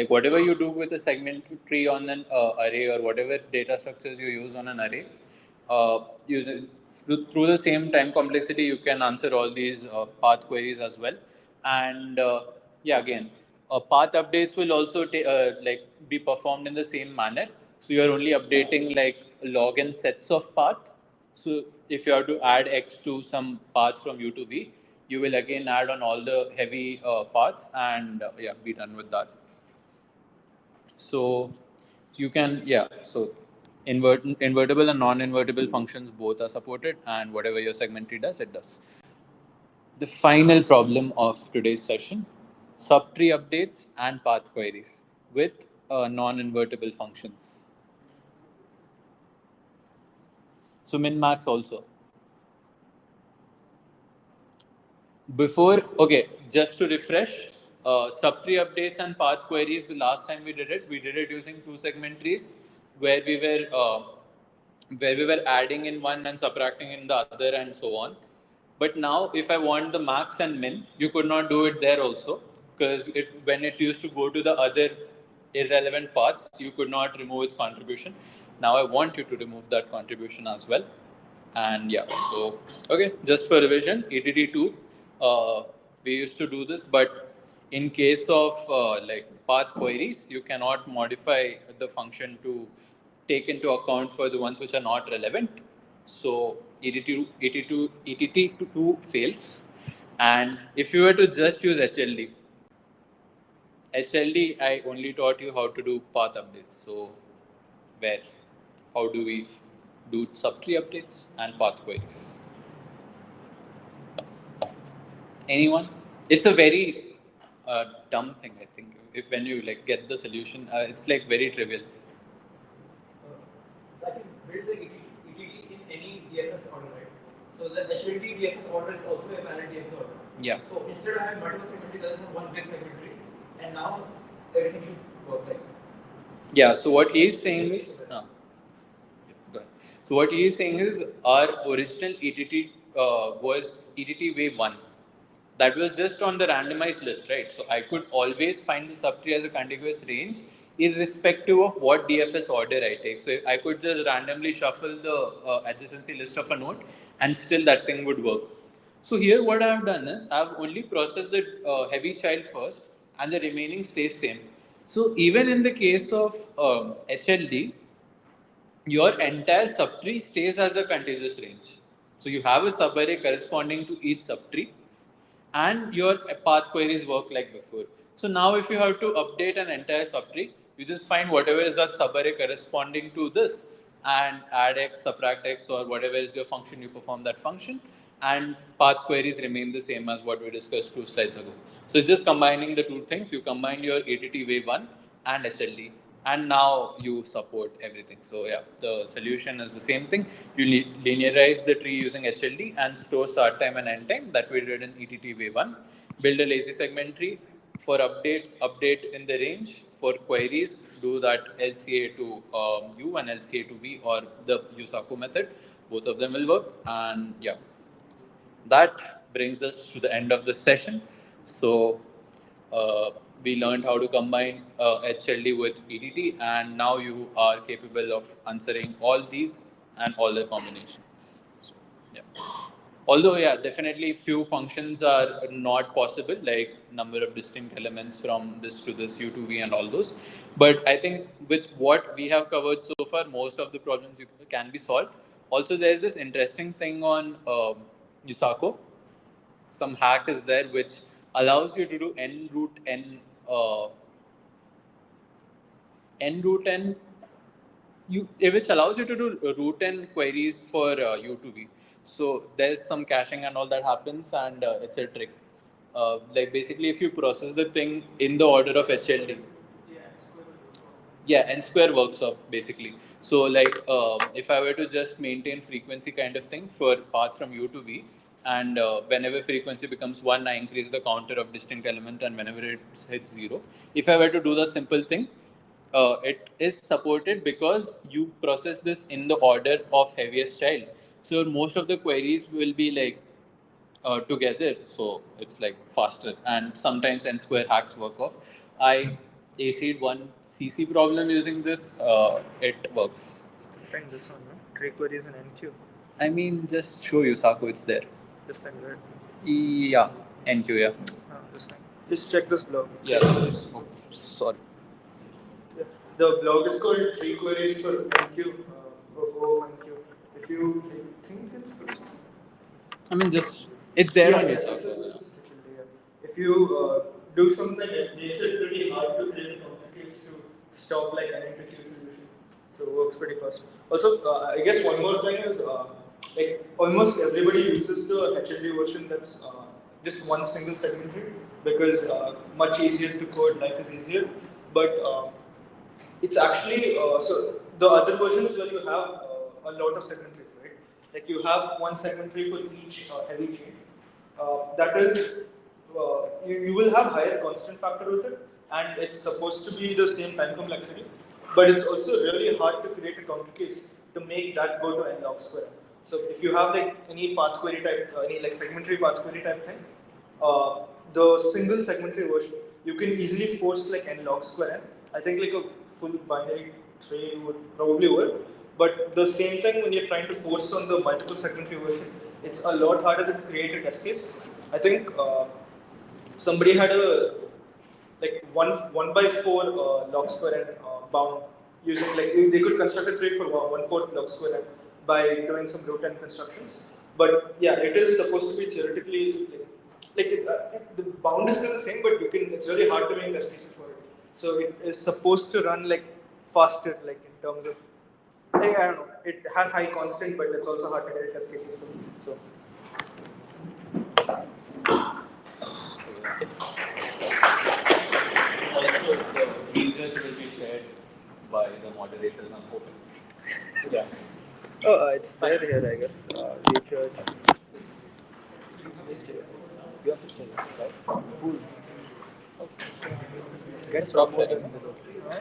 whatever you do with a segment tree on an array or whatever data structures you use on an array, using through the same time complexity, you can answer all these path queries as well. And again, path updates will also be performed in the same manner. So you're only updating log n sets of path. So if you have to add x to some paths from u to v, you will again add on all the heavy paths and be done with that. So you can, so invertible and non-invertible functions both are supported, and whatever your segment tree does, it does. The final problem of today's session, subtree updates and path queries with non-invertible functions. So min-max also. Just to refresh, subtree updates and path queries, the last time we did it using two segment trees where we were adding in one and subtracting in the other and so on. But now if I want the max and min, you could not do it there also, because when it used to go to the other irrelevant paths, you could not remove its contribution. Now I want you to remove that contribution as well. And so just for revision, ETT2, we used to do this, but in case of like path queries, you cannot modify the function to take into account for the ones which are not relevant. So ETT2 fails. And if you were to just use HLD, I only taught you how to do path updates. So how do we do subtree updates and path queries? Anyone? It's a very dumb thing, I think. If when you like get the solution, it's like very trivial. I can build the ETT in any DFS order, right? So the HLD DFS order is also a valid DFS order. Yeah. So instead of having multiple segmentaries, there is one big segmentary, and now everything should work like. Yeah. So what he is saying is, go ahead. So what he is saying is, our original ETT was ETT wave 1. That was just on the randomized list, right? So I could always find the subtree as a contiguous range, irrespective of what DFS order I take. So I could just randomly shuffle the adjacency list of a node, and still that thing would work. So here what I have done is, I have only processed the heavy child first, and the remaining stays same. So even in the case of HLD, your entire subtree stays as a contiguous range. So you have a subarray corresponding to each subtree, and your path queries work like before. So now if you have to update an entire subtree, you just find whatever is that subarray corresponding to this and add x, subtract x, or whatever is your function, you perform that function, and path queries remain the same as what we discussed 2 slides ago. So it's just combining the two things. You combine your ATT wave 1 and HLD, and now you support everything. So the solution is the same thing. You linearize the tree using HLD and store start time and end time that we did in ETT wave 1. Build a lazy segment tree. For updates, update in the range. For queries, do that LCA to U and LCA to V, or the USACO method. Both of them will work. And that brings us to the end of the session. So we learned how to combine HLD with ETT, and now you are capable of answering all these and all the combinations. So, although definitely few functions are not possible, like number of distinct elements from this to this, U to V and all those. But I think with what we have covered so far, most of the problems can be solved. Also, there's this interesting thing on USACO. Some hack is there which allows you to do n root n which allows you to do root n queries for U to V. So there's some caching and all that happens, and it's a trick. Like basically, if you process the thing in the order of HLD, n square works up basically. So like if I were to just maintain frequency kind of thing for paths from U to V, and whenever frequency becomes 1, I increase the counter of distinct element, and whenever it hits 0, if I were to do that simple thing, it is supported because you process this in the order of heaviest child. So most of the queries will be like together, so it's like faster, and sometimes n square hacks work off. I AC'd one CC problem using this, it works. Find this one, no? Tree queries and NQ. I mean, just show you, Sako, it's there. This time, right? Yeah, NQ, This time. Just check this blog. Yeah, sorry. The blog is called Tree Queries for NQ. O and Q. If you I think it's this one. I mean, just it's there Yeah, on your yeah, side. this is HLD, yeah. If you do something, it makes it pretty hard to create complicates to stop like NNTQ solutions. So it works pretty fast. Also, I guess one more thing is like almost everybody uses the HLD version that's just one single segmentary because much easier to code, life is easier. But it's actually so the other version is where you have a lot of segmentaries, right? Like you have one segmentary for each heavy chain. That is, you will have higher constant factor with it, and it's supposed to be the same time complexity. But it's also really hard to create a counter case to make that go to n log square. So if you have like any path query type, any like segmentary path query type thing, the single segmentary version, you can easily force like n log square n. I think like a full binary tree would probably work. But the same thing when you're trying to force on the multiple segmentary version, it's a lot harder to create a test case. I think somebody had a like one by four log square n bound using like they could construct a tree for 1/4 log square n by doing some root n constructions. But yeah, it is supposed to be theoretically the bound is still the same, but you can it's really hard to make test cases for it. So it is supposed to run like faster, like in terms of like, I don't know. It has high constant, but it's also hard to get test cases for. So. Also, the regions will be shared by the moderators on open. Yeah. Oh, it's there here, I guess. Research. You have to stay, right? Fools. Get Stop promoted. sharing.